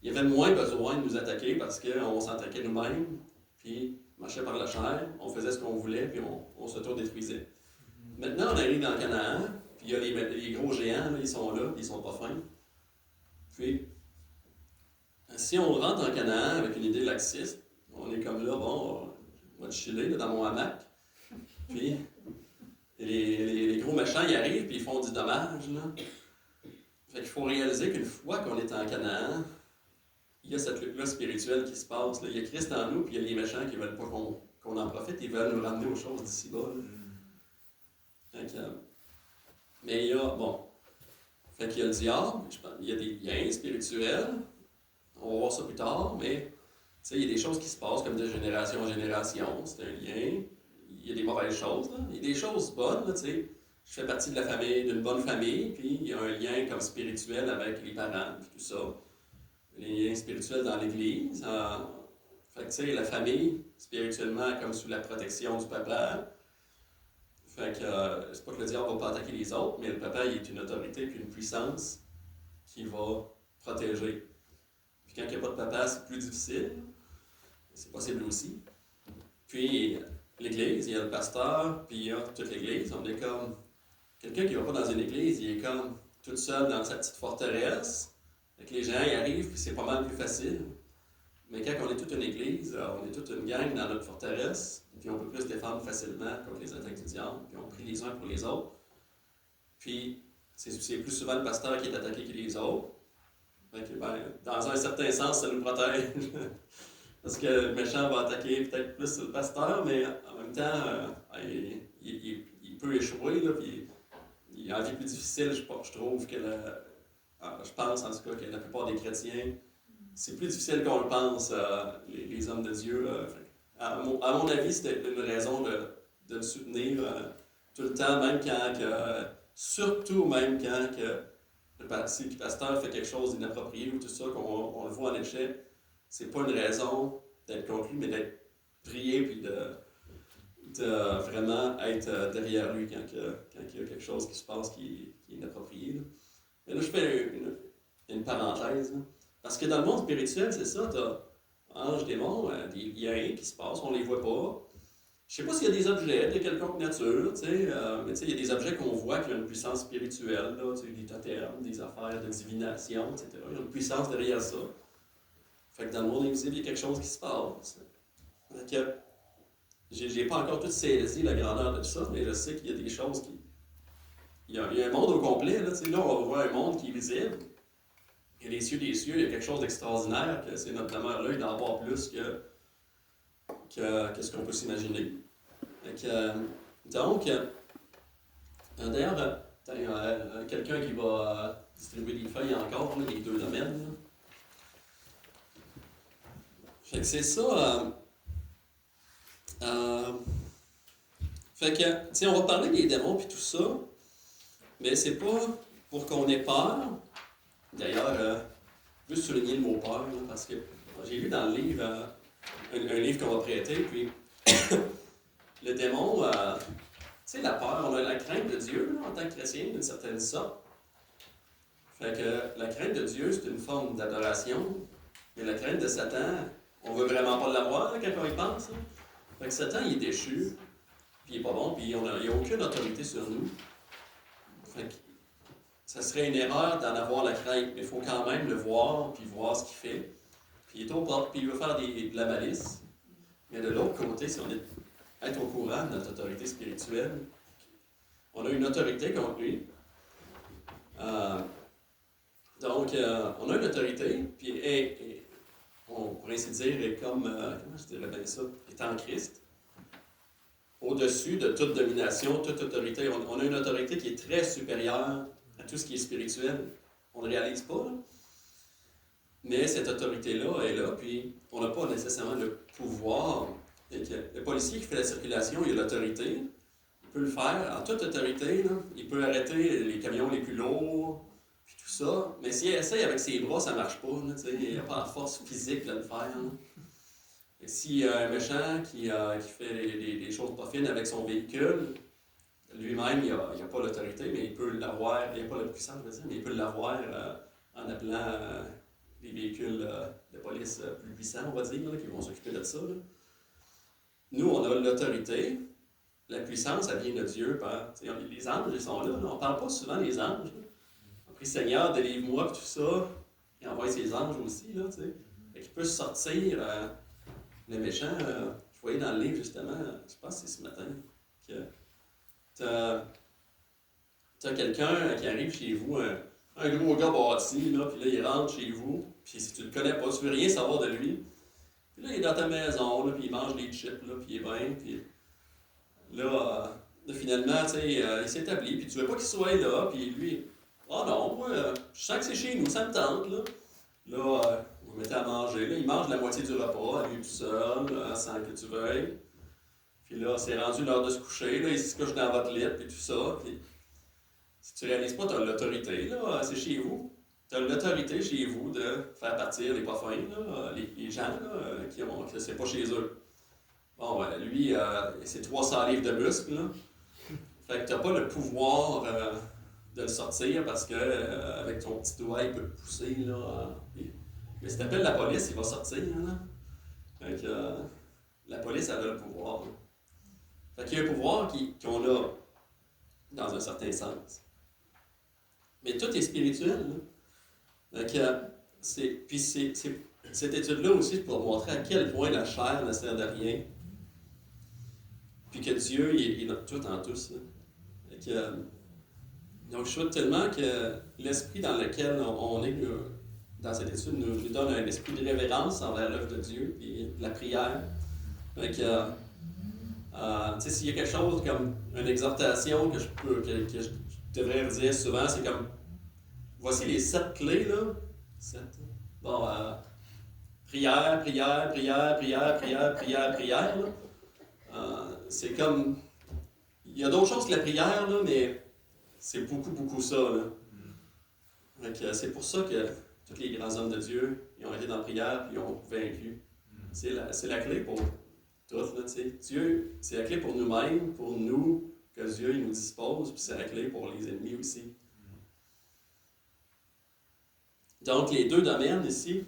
Speaker 2: il avait moins besoin de nous attaquer parce qu'on s'attaquait nous-mêmes, puis marchait par la chair, on faisait ce qu'on voulait, puis on s'auto-détruisait. Maintenant, on arrive dans Canaan, puis il y a les gros géants, là, ils sont là, puis ils sont pas fins. Puis, si on rentre en Canaan avec une idée laxiste, on est comme là, bon, on va chiller là, dans mon hamac, puis les gros méchants, ils arrivent, puis ils font du dommage, là. Fait qu'il faut réaliser qu'une fois qu'on est en Canaan, il y a cette lutte-là spirituelle qui se passe. Là. Il y a Christ en nous, puis il y a les méchants qui ne veulent pas qu'on en profite, ils veulent nous ramener aux choses d'ici-bas. Mais il y a, bon, fait qu'il y a le diable, il y a des liens spirituels, on va voir ça plus tard, mais il y a des choses qui se passent comme de génération en génération, c'est un lien. Il y a des mauvaises choses, là. Il y a des choses bonnes, là, je fais partie de la famille, d'une bonne famille, puis il y a un lien comme spirituel avec les parents, puis tout ça. Les liens spirituels dans l'Église. Fait que, la famille, spirituellement, comme sous la protection du papa. Fait que, c'est pas que le diable va pas attaquer les autres, mais le papa, il est une autorité puis une puissance qui va protéger. Puis quand il n'y a pas de papa, c'est plus difficile. C'est possible aussi. Puis, l'Église, il y a le pasteur, puis il y a toute l'Église. On est comme... Quelqu'un qui ne va pas dans une Église, il est comme toute seule dans sa petite forteresse. Fait que les gens y arrivent, puis c'est pas mal plus facile. Mais quand on est toute une église, on est toute une gang dans notre forteresse, puis on peut plus se défendre facilement contre les attaques du diable, puis on prie les uns pour les autres. Puis c'est plus souvent le pasteur qui est attaqué que les autres. Fait que, dans un certain sens, ça nous protège. Parce que le méchant va attaquer peut-être plus le pasteur, mais en même temps, il peut échouer. Là, puis il a une vie plus difficile, je trouve, je pense en tout cas que la plupart des chrétiens, c'est plus difficile qu'on le pense, les hommes de Dieu. À mon avis, c'était une raison de le soutenir tout le temps, même surtout même quand si le pasteur fait quelque chose d'inapproprié ou tout ça, qu'on le voit en échec, c'est pas une raison d'être contre lui, mais d'être prié puis de vraiment être derrière lui quand il y a quelque chose qui se passe qui est inapproprié. Là. Mais là, je fais une parenthèse. Là. Parce que dans le monde spirituel, c'est ça, t'as anges, démons, il y a rien qui se passe, on les voit pas. Je sais pas s'il y a des objets de quelconque nature, mais il y a des objets qu'on voit qui ont une puissance spirituelle, là, des totems, des affaires de divination, etc. Il y a une puissance derrière ça. Fait que dans le monde invisible, il y a quelque chose qui se passe. Fait que j'ai pas encore tout saisi la grandeur de tout ça, mais je sais qu'il y a des choses qui... Il y a un monde au complet, là, on va voir un monde qui est visible. Il y a les cieux des cieux, il y a quelque chose d'extraordinaire, que c'est notre demeure là, il d'en voir plus que ce qu'on peut s'imaginer. Donc, d'ailleurs, quelqu'un qui va distribuer des feuilles encore, là, les deux domaines. Là. Fait que c'est ça. Fait que, on va parler des démons et tout ça, mais c'est pas pour qu'on ait peur. D'ailleurs, je veux souligner le mot peur, là, parce que j'ai lu dans le livre, un livre qu'on va prêter, puis le démon, la peur, on a la crainte de Dieu là, en tant que chrétien, d'une certaine sorte. Fait que la crainte de Dieu, c'est une forme d'adoration, mais la crainte de Satan, on veut vraiment pas l'avoir là, quand on y pense. Là. Fait que Satan, il est déchu, puis il est pas bon, puis il n'y a aucune autorité sur nous. Fait que ça serait une erreur d'en avoir la crainte, mais il faut quand même le voir, puis voir ce qu'il fait. Puis il est au propre, puis il veut faire de la malice. Mais de l'autre côté, si on est être au courant de notre autorité spirituelle, on a une autorité contre lui. Donc, on a une autorité, puis on pourrait ainsi dire, est comme, comment je dirais bien ça, est en Christ. Au-dessus de toute domination, toute autorité. On a une autorité qui est très supérieure à tout ce qui est spirituel. On ne le réalise pas, là. Mais cette autorité-là est là, puis on n'a pas nécessairement le pouvoir. Le policier qui fait la circulation, il a l'autorité. Il peut le faire en toute autorité. Là. Il peut arrêter les camions les plus lourds, puis tout ça. Mais s'il essaye avec ses bras, ça ne marche pas. Là, il n'a pas la force physique de le faire. Là. Et s'il y a un méchant qui fait des choses pas fines avec son véhicule, lui-même, il n'a pas l'autorité, mais il peut l'avoir. Il n'a pas la puissance, je veux dire, mais il peut l'avoir en appelant des véhicules de police plus puissants, on va dire, là, qui vont s'occuper de ça. Là. Nous, on a l'autorité. La puissance, elle vient de Dieu. Les anges, ils sont là. On ne parle pas souvent des anges. Là. On prie Seigneur, délivre-moi, tout ça. Il envoie ses anges aussi. Là, fait qu'il peut sortir le méchant. Je voyais dans le livre, justement, je pense que c'est ce matin, que tu as quelqu'un qui arrive chez vous, un gros gars bâti, là, puis là, il rentre chez vous, puis si tu le connais pas, tu veux rien savoir de lui. Puis là, il est dans ta maison, là, puis il mange des chips, là, puis il est bien, puis là, finalement, tu sais, il s'établit, puis tu veux pas qu'il soit là, puis lui, oh non, moi, je sens que c'est chez nous, ça me tente, là. Là, vous vous mettez à manger, là, il mange la moitié du repas, lui tout seul, sans que tu veuilles. Puis là, c'est rendu l'heure de se coucher, là, il se couche dans votre lit, puis tout ça, puis si tu réalises pas, tu as l'autorité, là, c'est chez vous. Tu as l'autorité chez vous de faire partir les pas fins, là, les gens là, que c'est pas chez eux. Bon, ben, lui, c'est 300 livres de muscles, là. Fait que tu n'as pas le pouvoir de le sortir parce que avec ton petit doigt, il peut le pousser, là. Mais si tu appelles la police, il va sortir, là. Fait que la police, elle a le pouvoir. Là. Fait qu'il y a un pouvoir qu'on a dans un certain sens. Mais tout est spirituel. Là. Donc, puis cette étude-là aussi pour montrer à quel point la chair ne sert de rien. Puis que Dieu, il est dans tout en tous. Donc, je souhaite tellement que l'esprit dans lequel on est dans cette étude nous donne un esprit de révérence envers l'œuvre de Dieu et la prière. Donc, s'il y a quelque chose comme une exhortation que je devrais dire souvent, c'est comme voici les 7 clés, là. 7. Bon, prière, prière, prière, prière, prière, prière, prière. Là. C'est comme. Il y a d'autres choses que la prière, là, mais c'est beaucoup, beaucoup ça. Là. Donc, c'est pour ça que tous les grands hommes de Dieu ils ont été dans la prière et ils ont vaincu. C'est la clé pour tout. Là, Dieu, c'est la clé pour nous-mêmes, pour nous, que Dieu il nous dispose, puis c'est la clé pour les ennemis aussi. Donc, les 2 domaines ici.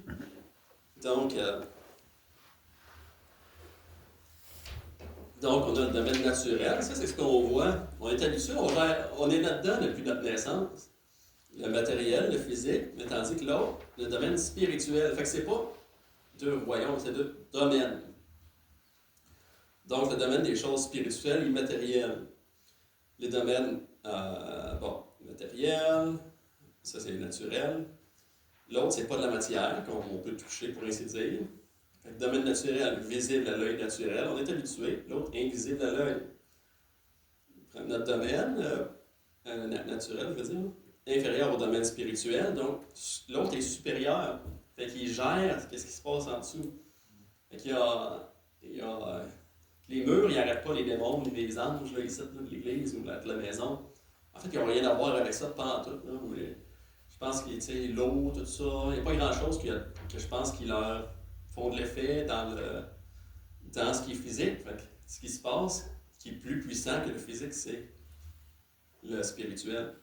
Speaker 2: Donc, on a le domaine naturel, ça c'est ce qu'on voit. On est habitué, on est là-dedans depuis notre naissance. Le matériel, le physique, mais tandis que l'autre, le domaine spirituel. Fait que c'est pas 2 royaumes, c'est 2 domaines. Donc, le domaine des choses spirituelles et matérielles. Les domaines, matériel, ça c'est naturel. L'autre, c'est pas de la matière qu'on peut toucher, pour ainsi dire. Fait que domaine naturel, visible à l'œil naturel, on est habitué. L'autre, invisible à l'œil. Notre domaine naturel, je veux dire, inférieur au domaine spirituel, donc l'autre est supérieur. Fait qu'il gère ce qui se passe en dessous. Fait qu'il y a les murs, ils n'arrêtent pas les démons, les anges, là, ici, de l'église ou de la maison. En fait, ils n'ont rien à voir avec ça, pas en tout. Là, je pense que l'eau, tout ça, il n'y a pas grand-chose que je pense qui leur font de l'effet dans ce qui est physique. Fait que ce qui se passe, ce qui est plus puissant que le physique, c'est le spirituel.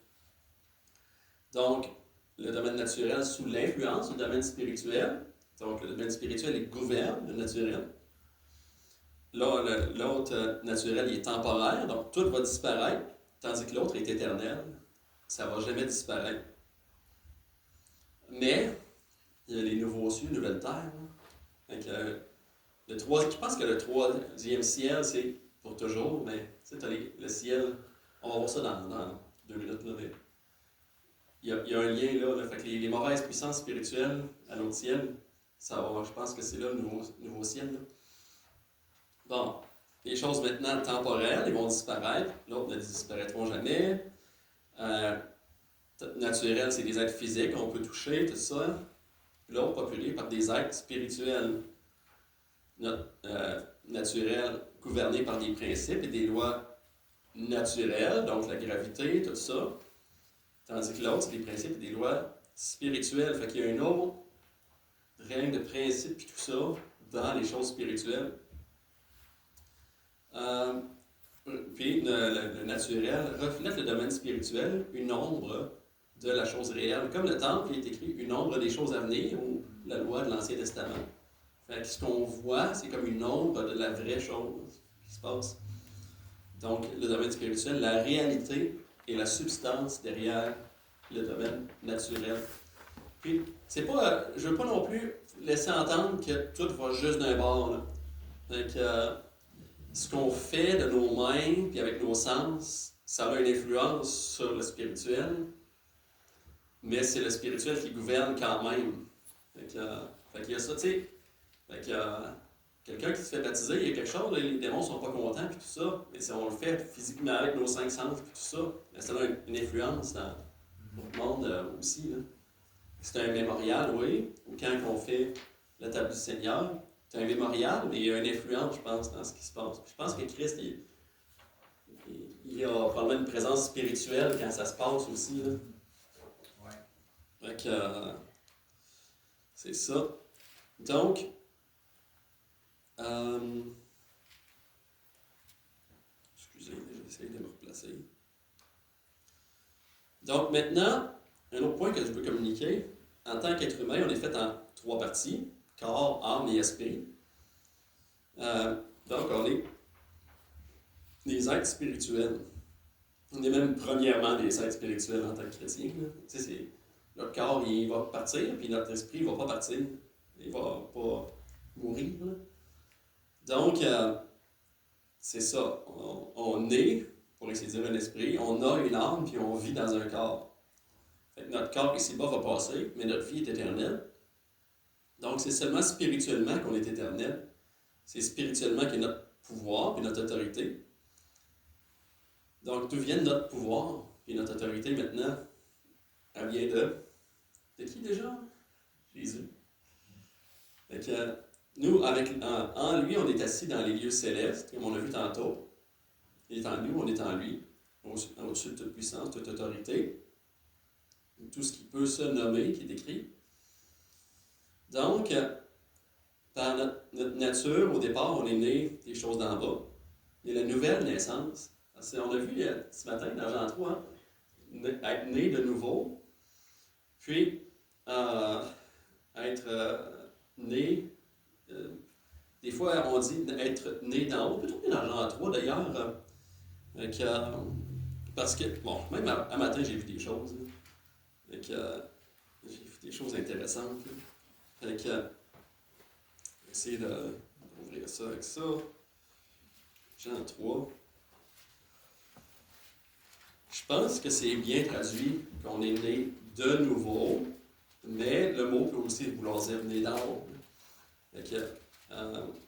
Speaker 2: Donc, le domaine naturel sous l'influence du domaine spirituel. Donc, le domaine spirituel il gouverne le naturel. Là, l'autre naturel, il est temporaire, donc tout va disparaître, tandis que l'autre est éternel. Ça ne va jamais disparaître. Mais, il y a les nouveaux cieux, nouvelles terres. Donc, je pense que le 3e ciel, c'est pour toujours, mais tu sais, le ciel, on va voir ça dans 2 minutes. Là, mais il y a un lien là. Fait que les mauvaises puissances spirituelles à l'autre ciel, je pense que c'est là le nouveau ciel. Là. Bon, les choses maintenant temporelles, ils vont disparaître. L'autre ne disparaîtront jamais. Naturel, c'est des êtres physiques qu'on peut toucher, tout ça. L'autre populé par des êtres spirituels. Naturel, gouverné par des principes et des lois naturelles, donc la gravité, tout ça. Tandis que l'autre, c'est des principes et des lois spirituelles. Fait qu'il y a un autre règne de principes et tout ça dans les choses spirituelles. Puis le naturel reflète le domaine spirituel, une ombre de la chose réelle. Comme le temple, il est écrit une ombre des choses à venir ou la loi de l'Ancien Testament. Fait que ce qu'on voit, c'est comme une ombre de la vraie chose qui se passe. Donc, le domaine spirituel, la réalité et la substance derrière le domaine naturel. Puis, je ne veux pas non plus laisser entendre que tout va juste d'un bord. Là. Donc, ce qu'on fait de nos mains puis avec nos sens, ça a une influence sur le spirituel, mais c'est le spirituel qui gouverne quand même. Fait qu'il y a ça, tu sais. Fait que quelqu'un qui se fait baptiser, il y a quelque chose, là, les démons sont pas contents puis tout ça, mais si on le fait physiquement avec nos 5 sens puis tout ça, ça a une influence dans le monde aussi. Là. C'est un mémorial, oui, ou quand on fait la table du Seigneur, c'est un mémorial, mais il y a une influence, je pense, dans ce qui se passe. Puis je pense que Christ, il a probablement une présence spirituelle quand ça se passe aussi. Là. Ouais. Fait que c'est ça. Donc, excusez, j'essaie de me replacer. Donc maintenant, un autre point que je veux communiquer. En tant qu'être humain, on est fait en 3 parties. Corps, âme et esprit. Donc, on est des êtres spirituels. On est même premièrement des êtres spirituels en tant que chrétiens. Notre corps, il va partir, puis notre esprit ne va pas partir. Il ne va pas mourir. Là. Donc, c'est ça. On est, pour essayer de dire un esprit, on a une âme, puis on vit dans un corps. Fait que notre corps ici-bas va passer, mais notre vie est éternelle. Donc, c'est seulement spirituellement qu'on est éternel. C'est spirituellement qu'est notre pouvoir et notre autorité. Donc, d'où vient notre pouvoir et notre autorité maintenant? Elle vient de qui déjà? Jésus. Fait que, nous, en lui, on est assis dans les lieux célestes, comme on a vu tantôt. Il est en nous, on est en lui, au-dessus de toute puissance, toute autorité. Tout ce qui peut se nommer, qui est écrit. Donc, par notre nature, au départ, on est né des choses d'en bas. Il y a la nouvelle naissance. On a vu ce matin dans Jean 3, hein, être né de nouveau, puis être né, des fois on dit être né d'en haut, plutôt que dans Jean 3 d'ailleurs, parce que, bon, même à matin j'ai vu des choses, j'ai vu des choses intéressantes. Fait que, essayer d'ouvrir ça avec ça. Jean 3. Je pense que c'est bien traduit qu'on est né de nouveau, mais le mot peut aussi vouloir dire né d'en haut.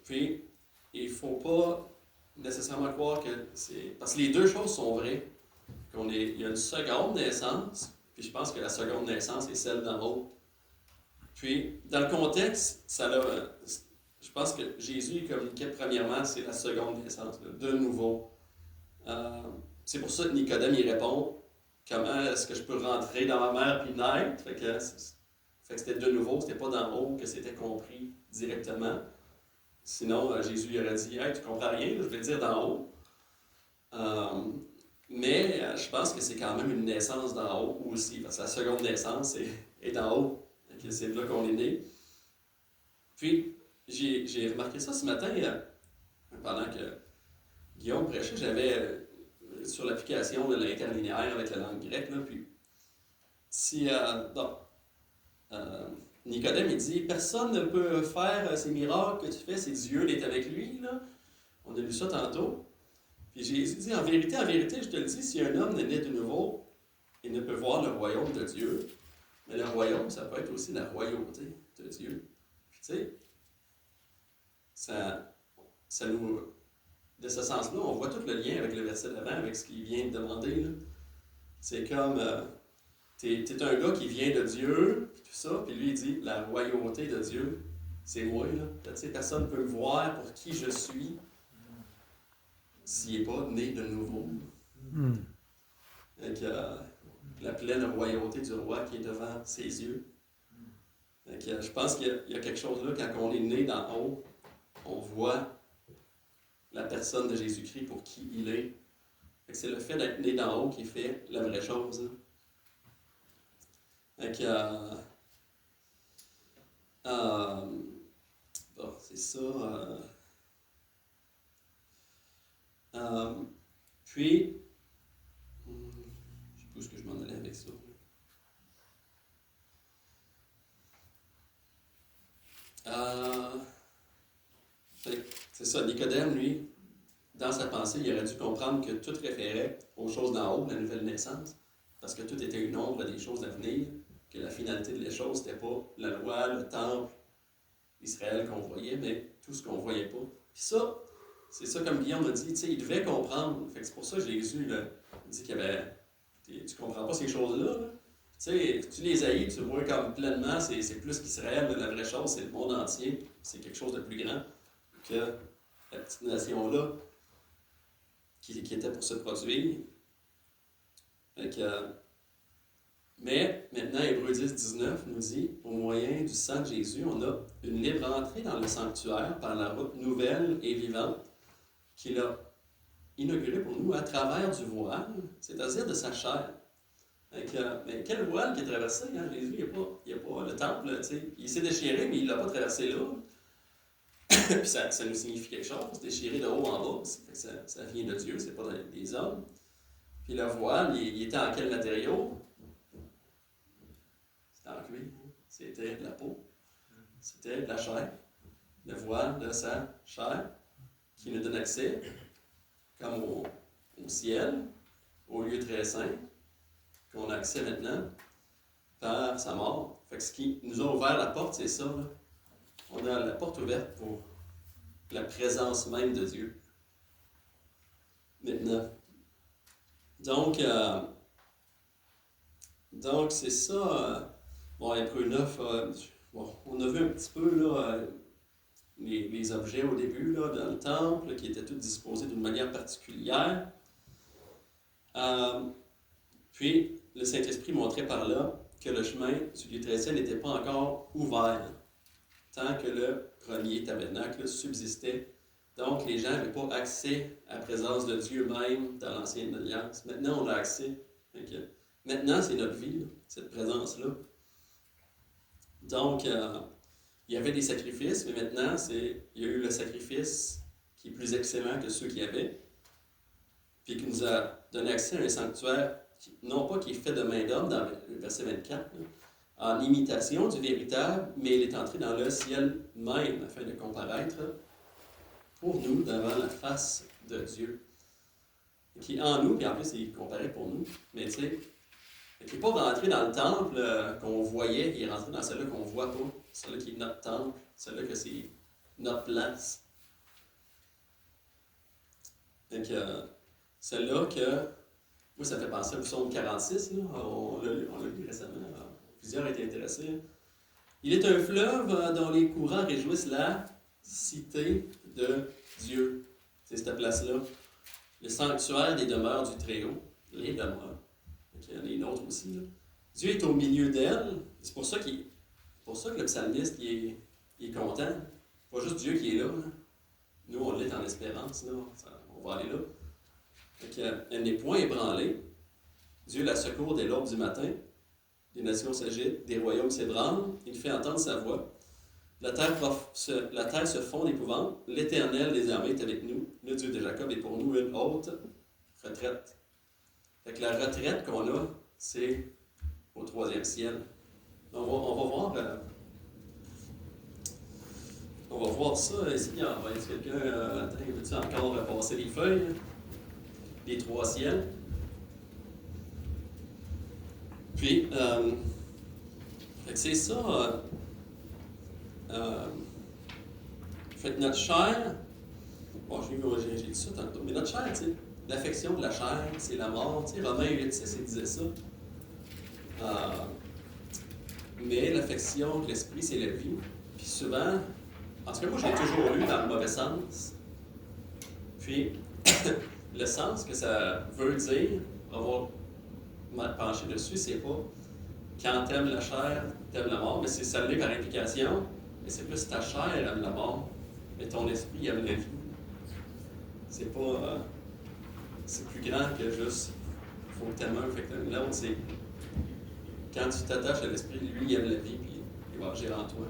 Speaker 2: Puis, il ne faut pas nécessairement croire que c'est... Parce que les deux choses sont vraies. Il y a une seconde naissance, puis je pense que la seconde naissance est celle d'en haut. Puis, dans le contexte, je pense que Jésus communiquait premièrement, c'est la seconde naissance, de nouveau. C'est pour ça que Nicodème il répond comment est-ce que je peux rentrer dans ma mère puis naître? Fait que c'était de nouveau, c'était pas d'en haut que c'était compris directement. Sinon, Jésus lui aurait dit hey, tu comprends rien, je vais te dire d'en haut. Mais je pense que c'est quand même une naissance d'en haut aussi, parce que la seconde naissance est d'en haut. C'est là qu'on est né. Puis, j'ai remarqué ça ce matin, pendant que Guillaume prêchait, j'avais sur l'application de l'interlinéaire avec la langue grecque, là, puis si, Nicodème, il dit « Personne ne peut faire ces miracles que tu fais, c'est Dieu qui est avec lui. » Là. On a lu ça tantôt. Puis Jésus dit « En vérité, je te le dis, si un homme n'est né de nouveau, il ne peut voir le royaume de Dieu. » Mais le royaume, ça peut être aussi la royauté de Dieu. Puis tu sais, ça nous... De ce sens-là, on voit tout le lien avec le verset d'avant, avec ce qu'il vient de demander. Là. C'est comme, t'es un gars qui vient de Dieu, puis tout ça, puis lui il dit, la royauté de Dieu, c'est moi. Là. Tu sais, personne ne peut me voir pour qui je suis s'il n'est pas né de nouveau. Avec la pleine royauté du roi qui est devant ses yeux. Je pense qu'il y a quelque chose là, quand on est né d'en haut, on voit la personne de Jésus-Christ pour qui il est. C'est le fait d'être né d'en haut qui fait la vraie chose. Bon, c'est ça. Puis, je ne sais pas où est-ce que je m'en allais avec ça. C'est ça, Nicodème, lui, dans sa pensée, il aurait dû comprendre que tout référait aux choses d'en haut, la nouvelle naissance, parce que tout était une ombre des choses à venir, que la finalité de les choses, c'était pas la loi, le temple, Israël qu'on voyait, mais tout ce qu'on ne voyait pas. Puis ça, c'est ça comme Guillaume a dit, tu sais, il devait comprendre. Fait que c'est pour ça que Jésus là, dit qu'il y avait... Tu comprends pas ces choses-là, là. Tu sais, tu les haïs, tu vois comme pleinement, c'est plus qu'Israël, la vraie chose, c'est le monde entier, c'est quelque chose de plus grand que la petite nation-là qui était pour se produire. Mais maintenant, Hébreux 10, 19 nous dit, au moyen du sang de Jésus, on a une libre entrée dans le sanctuaire par la route nouvelle et vivante qu'il a inaugurée pour nous à travers du voile, c'est-à-dire de sa chair. Mais quel voile qui est traversé, hein? Jésus, il n'y a pas le temple, tu sais. Il s'est déchiré, mais il ne l'a pas traversé là. Puis ça nous signifie quelque chose, déchiré de haut en bas, ça vient de Dieu, c'est pas des hommes. Puis le voile, il était en quel matériau? C'était en cuir. C'était de la peau. C'était de la chair. Le voile de sa chair qui nous donne accès, comme au ciel, au lieu très saint, qu'on a accès maintenant par sa mort. Fait que ce qui nous a ouvert la porte, c'est ça. Là. On a la porte ouverte pour la présence même de Dieu. Maintenant. Donc c'est ça. Bon, Hébreux 9, on a vu un petit peu là, les objets au début là, dans le temple qui étaient tous disposés d'une manière particulière. Puis le Saint-Esprit montrait par là que le chemin du lieu très saint n'était pas encore ouvert tant que le premier tabernacle subsistait. Donc les gens n'avaient pas accès à la présence de Dieu même dans l'Ancienne Alliance. Maintenant, on a accès. Donc, maintenant, c'est notre vie, là, cette présence-là. Donc, il y avait des sacrifices, mais maintenant, il y a eu le sacrifice qui est plus excellent que ceux qu'il y avait, puis qui nous a donné accès à un sanctuaire, non pas qui est fait de main d'homme, dans le verset 24, là, en imitation du véritable, mais il est entré dans le ciel même, afin de comparaître pour nous devant la face de Dieu. Qui est en nous, puis en plus, il comparait pour nous, mais tu sais, il n'est pas rentré dans le temple qu'on voyait, il est rentré dans celui-là qu'on ne voit pas, celui-là qui est notre temple, celui-là que c'est notre place. Donc, celle-là que, moi, ça fait penser au psaume 46, là, on l'a lu récemment, plusieurs étaient intéressés. Il est un fleuve dont les courants réjouissent la cité de Dieu. C'est cette place-là. Le sanctuaire des demeures du Très-Haut. Les demeures. Donc, il y en a une autre aussi. Là. Dieu est au milieu d'elle. C'est pour ça que le psalmiste il est content. Pas juste Dieu qui est là. Là. Nous, on l'est en espérance. Là. On va aller là. Donc, elle n'est point ébranlée. Dieu la secourt dès l'aube du matin. Les nations s'agitent, des royaumes s'ébranlent. Il fait entendre sa voix. La terre se fond d'épouvante. L'Éternel des armées est avec nous. Le Dieu de Jacob est pour nous une haute retraite. Fait que la retraite qu'on a, c'est au 3e ciel. On va voir ça. Ici, il y a quelqu'un. Attends, veux-tu encore passer les feuilles? Les 3 ciels. Puis, fait que c'est ça. Fait que notre chair, bon, j'ai dit ça tantôt, mais notre chair, tu sais, l'affection de la chair, c'est la mort. Tu sais, Romains 8,6 disait ça. Mais l'affection de l'esprit, c'est la vie. Puis souvent, en tout cas, moi, j'ai toujours eu dans le mauvais sens. Puis, le sens que ça veut dire, avoir penché dessus, c'est pas quand t'aimes la chair, t'aimes la mort, mais c'est ça l'est par implication. Mais c'est plus ta chair aime la mort, mais ton esprit aime la vie. C'est pas. C'est plus grand que juste. Il faut que t'aimes un, fait que t'aimes l'autre. C'est. Quand tu t'attaches à l'esprit, lui, il aime la vie, puis il va agir en toi.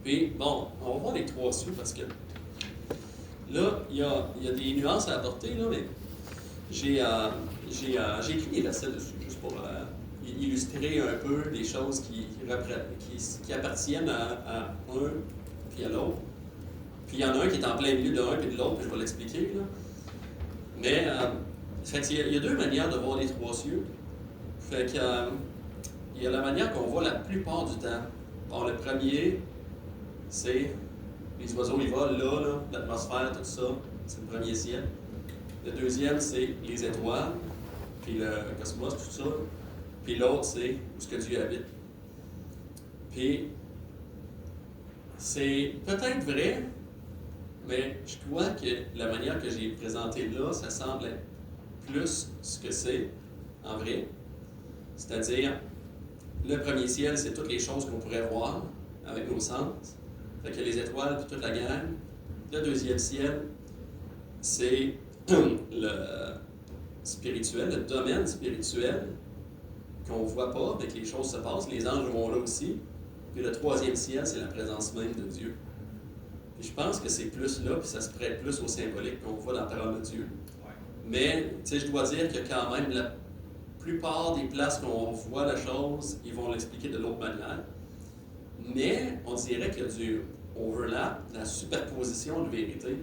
Speaker 2: Puis, bon, on va voir les 3 cieux parce que. Là, il y a des nuances à apporter, là, mais j'ai écrit des versets dessus, juste pour illustrer un peu des choses qui appartiennent à un puis à l'autre. Puis il y en a un qui est en plein milieu de un et de l'autre, puis je vais l'expliquer. Là. Mais fait il y a 2 manières de voir les 3 cieux. Fait que il y a la manière qu'on voit la plupart du temps. Bon, le premier, c'est les oiseaux, ils volent là, l'atmosphère, tout ça, c'est le premier ciel. Le deuxième, c'est les étoiles, puis le cosmos, tout ça. Puis l'autre, c'est où ce que Dieu habite. Puis, c'est peut-être vrai, mais je crois que la manière que j'ai présenté là, ça semble être plus ce que c'est en vrai. C'est-à-dire, le premier ciel, c'est toutes les choses qu'on pourrait voir avec nos sens. Fait que les étoiles, puis toute la gang. Le deuxième ciel, c'est le spirituel, le domaine spirituel qu'on ne voit pas, mais que les choses se passent. Les anges vont là aussi. Puis le 3e ciel, c'est la présence même de Dieu. Puis je pense que c'est plus là, puis ça se prête plus au symbolique qu'on voit dans la parole de Dieu. Mais, tu sais, je dois dire que quand même, la plupart des places qu'on voit la chose, ils vont l'expliquer de l'autre manière. Mais on dirait qu'il y a du overlap, de la superposition de vérité.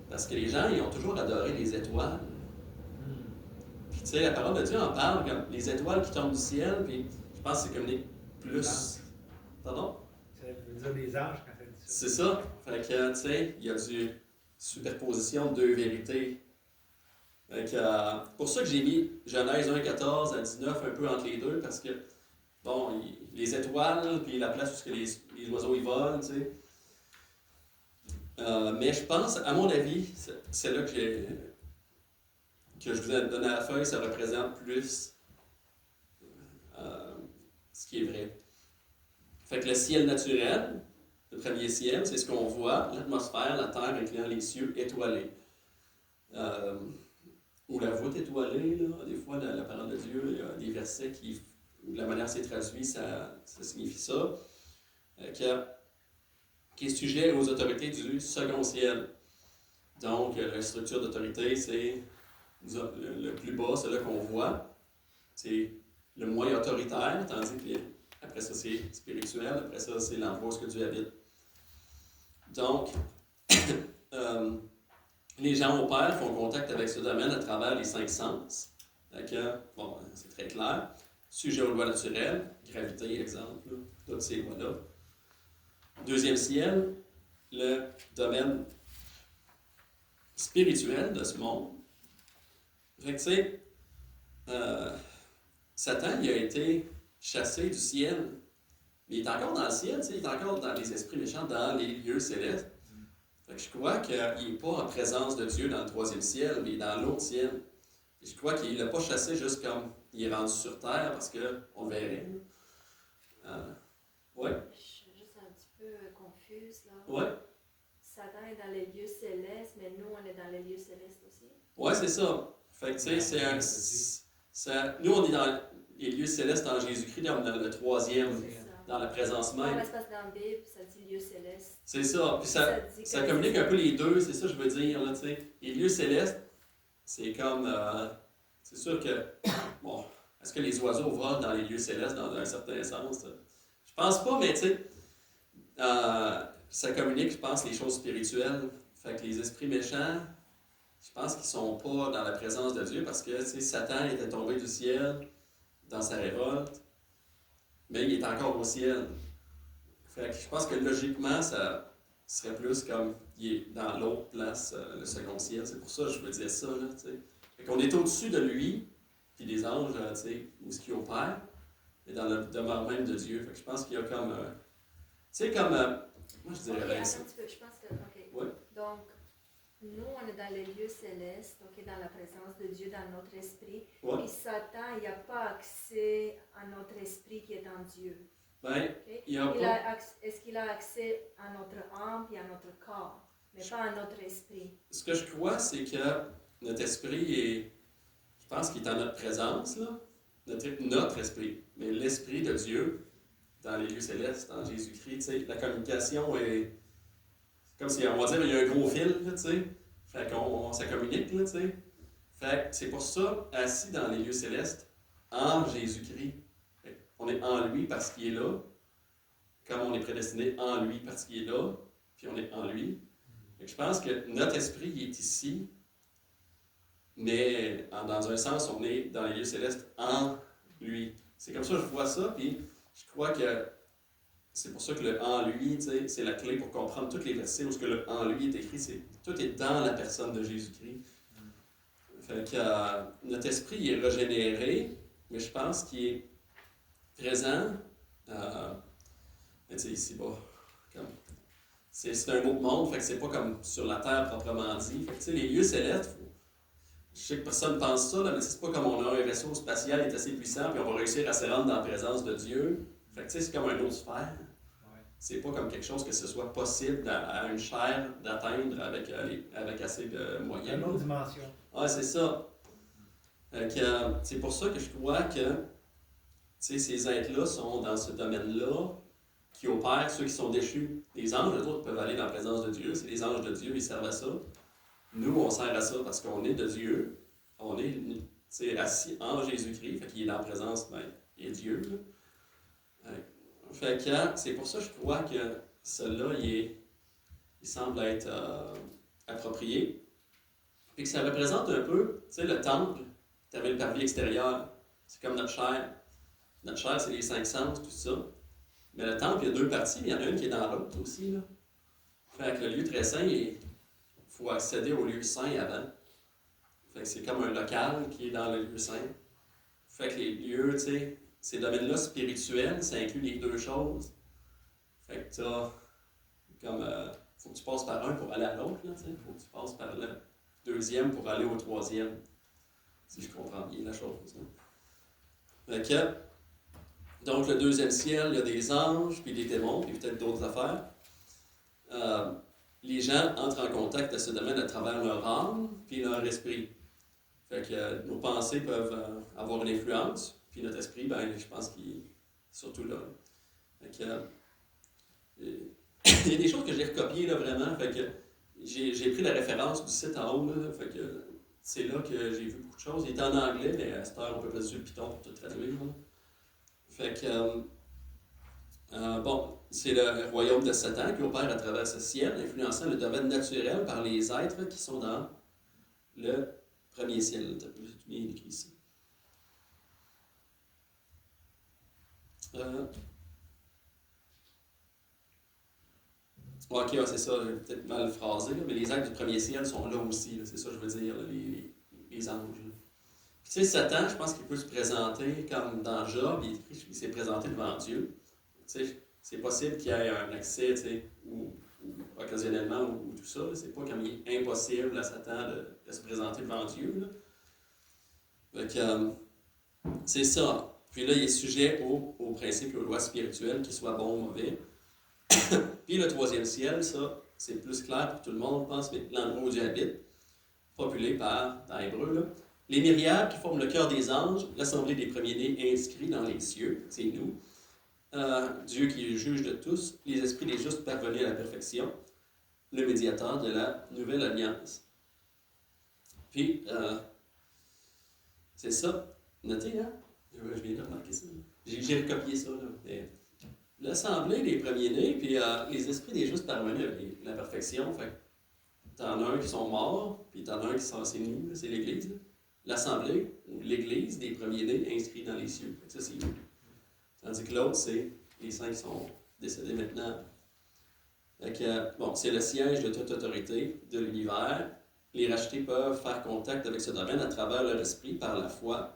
Speaker 2: Parce que les gens, ils ont toujours adoré les étoiles. Puis, tu sais, la parole de Dieu en parle comme les étoiles qui tombent du ciel, puis je pense que c'est communique plus. Pardon?
Speaker 3: Ça veut dire des anges quand elle dit ça.
Speaker 2: C'est ça. Fait que, tu sais, il y a du superposition de deux vérités. Fait que, pour ça que j'ai mis Genèse 1, 14 à 19 un peu entre les deux, parce que, bon, les étoiles, puis la place où les oiseaux y volent, tu sais. Mais je pense, à mon avis, c'est là que je vous ai donné à la feuille, ça représente plus ce qui est vrai. Fait que le ciel naturel, le premier ciel, c'est ce qu'on voit, l'atmosphère, la terre incluant les cieux étoilés. Ou la voûte étoilée, là, des fois, la parole de Dieu, il y a des versets où la manière c'est traduit, ça signifie ça. Qui est sujet aux autorités du second ciel. Donc, la structure d'autorité, c'est le plus bas, c'est là qu'on voit. C'est le moins autoritaire, tandis que après ça, c'est spirituel. Après ça, c'est l'endroit où Dieu habite. Donc, les gens au Père font contact avec ce domaine à travers les 5 sens. Bon, c'est très clair. Sujet aux lois naturelles, gravité, exemple, là, toutes ces lois-là. Deuxième ciel, le domaine spirituel de ce monde. Fait que, tu sais, Satan, il a été chassé du ciel. Mais il est encore dans le ciel, tu sais, il est encore dans les esprits méchants, dans les lieux célestes. Fait que je crois qu'il n'est pas en présence de Dieu dans le troisième ciel, mais il est dans l'autre ciel. Et je crois qu'il ne l'a pas chassé juste comme il est rendu sur terre, parce qu'on verrait. Ouais.
Speaker 1: Je suis juste un petit peu confuse, là.
Speaker 2: Ouais.
Speaker 1: Satan est dans les lieux célestes, mais nous, on est dans les lieux célestes aussi.
Speaker 2: Ouais, c'est ça. Fait que, tu sais, nous, on est dans les lieux célestes en Jésus-Christ, dans le troisième, dans la présence
Speaker 1: Dans
Speaker 2: même.
Speaker 1: l'espace dans la Bible, ça dit lieu céleste.
Speaker 2: C'est ça. Puis ça communique un peu les deux, c'est ça que je veux dire, là, tu sais. Les lieux célestes, c'est comme... c'est sûr que... Bon, est-ce que les oiseaux volent dans les lieux célestes dans un certain sens? Je pense pas, mais tu sais... ça communique, je pense, les choses spirituelles. Fait que les esprits méchants, je pense qu'ils sont pas dans la présence de Dieu parce que, tu sais, Satan était tombé du ciel dans sa révolte, mais il est encore au ciel. Fait que je pense que logiquement, ça serait plus comme il est dans l'autre place, le second ciel. C'est pour ça que je veux dire ça, là, tu sais. Fait qu'on est au-dessus de lui, puis des anges, tu sais, où ce qui opère, mais dans le demeure même de Dieu. Fait que je pense qu'il y a comme... tu sais, comme... moi, je dirais
Speaker 1: Okay,
Speaker 2: ça.
Speaker 1: attends un petit peu, je pense que... OK.
Speaker 2: Ouais.
Speaker 1: Donc, nous, on est dans les lieux célestes, OK, dans la présence de Dieu, dans notre esprit.
Speaker 2: Ouais.
Speaker 1: Puis Satan, il n'a pas accès à notre esprit qui est en Dieu.
Speaker 2: Ben,
Speaker 1: Okay?
Speaker 2: il y a pas...
Speaker 1: Est-ce qu'il a accès à notre âme et à notre corps, mais pas à notre esprit?
Speaker 2: Ce que je crois, c'est que notre esprit est... Je pense qu'il est en notre présence, là. Notre esprit. Mais l'esprit de Dieu, dans les lieux célestes, en Jésus-Christ, tu sais, la communication est... Comme si, on va dire, il y a un gros fil, là, tu sais. Fait qu'on ça communique, là, tu sais. Fait que c'est pour ça, assis dans les lieux célestes, en Jésus-Christ. On est en lui parce qu'il est là, comme on est prédestiné en lui parce qu'il est là, puis on est en lui. Fait que je pense que notre esprit il est ici, mais dans un sens, on est dans les lieux célestes en lui. C'est comme ça que je vois ça, puis je crois que c'est pour ça que le en lui, c'est la clé pour comprendre tous les versets où ce que le en lui est écrit. Tout est dans la personne de Jésus-Christ. Fait que notre esprit il est régénéré, mais je pense qu'il est présent. Mais tu sais, ici-bas, c'est un autre monde, fait que c'est pas comme sur la terre proprement dit. Fait que tu sais, les lieux célestes, je sais que personne ne pense ça, là, mais c'est pas comme on a un vaisseau spatial qui est assez puissant, puis on va réussir à se rendre dans la présence de Dieu. Fait que tu sais, c'est comme un autre sphère. C'est pas comme quelque chose que ce soit possible à une chair d'atteindre avec assez de moyens.
Speaker 3: Une autre dimension.
Speaker 2: Ah, c'est ça. C'est pour ça que je crois que ces êtres-là sont dans ce domaine-là, qui opèrent ceux qui sont déchus. Les anges, eux autres, peuvent aller dans la présence de Dieu. C'est les anges de Dieu, ils servent à ça. Nous, on sert à ça parce qu'on est de Dieu, on est assis en Jésus-Christ, fait qu'il est dans la présence, il est Dieu. Là. Fait que c'est pour ça que je crois que celui-là, il semble être approprié. Puis que ça représente un peu, le temple, tu avais le parvis extérieur, c'est comme notre chair. Notre chair, c'est les 5 sens, tout ça. Mais le temple, il y a 2 parties, mais il y en a une qui est dans l'autre aussi. Là. Fait que le lieu très saint, il faut accéder au lieu saint avant. Fait que c'est comme un local qui est dans le lieu saint. Fait que les lieux, ces domaines-là spirituels, ça inclut les 2 choses. Fait que t'as comme. Faut que tu passes par un pour aller à l'autre, là, faut que tu passes par le deuxième pour aller au troisième. Si je comprends bien la chose. Hein. Fait que. Donc, le 2e ciel, il y a des anges, puis des démons, puis peut-être d'autres affaires. Les gens entrent en contact à ce domaine à travers leur âme, puis leur esprit. Fait que nos pensées peuvent avoir une influence, puis notre esprit, je pense qu'il est surtout là. Fait que, il y a des choses que j'ai recopiées là, vraiment. Fait que j'ai pris la référence du site en haut. Là, fait que c'est là que j'ai vu beaucoup de choses. Il est en anglais, mais à cette heure, on peut passer sur le Python pour tout traduire. Là. Fait que, c'est le royaume de Satan qui opère à travers ce ciel, influençant le domaine naturel par les êtres qui sont dans le premier ciel. C'est bien écrit ici. Ok, c'est ça, j'ai peut-être mal phrasé, là, mais les êtres du premier ciel sont là aussi, là, c'est ça que je veux dire, là, les anges. Puis, tu sais, Satan, je pense qu'il peut se présenter comme dans Job, il s'est présenté devant Dieu. Tu sais, c'est possible qu'il y ait un accès, tu sais, ou occasionnellement, ou tout ça. Là. C'est pas comme il est impossible à Satan de se présenter devant Dieu. Là. Donc, c'est ça. Puis là, il est sujet aux principes et aux lois spirituelles, qu'ils soient bons ou mauvais. Puis le 3e ciel, ça, c'est plus clair pour tout le monde, je pense, mais l'endroit où Dieu habite, populé par, dans l'hébreu, là, les myriades qui forment le cœur des anges, l'assemblée des premiers-nés inscrits dans les cieux, c'est nous. Dieu qui est le juge de tous, les esprits des justes parvenus à la perfection, le médiateur de la nouvelle alliance. Puis, c'est ça. Notez, hein? Je viens de remarquer ça. J'ai recopié ça, là. Mais l'assemblée des premiers-nés, puis les esprits des justes parvenus à la perfection. Fait t'en as un qui sont morts, puis t'en as un qui sont, c'est nous, c'est l'Église. Là. L'assemblée, ou l'Église des premiers-nés inscrits dans les cieux. Fait que ça, c'est nous. Tandis que l'autre, c'est les saints qui sont décédés maintenant. Fait que, c'est le siège de toute autorité de l'univers. Les rachetés peuvent faire contact avec ce domaine à travers leur esprit, par la foi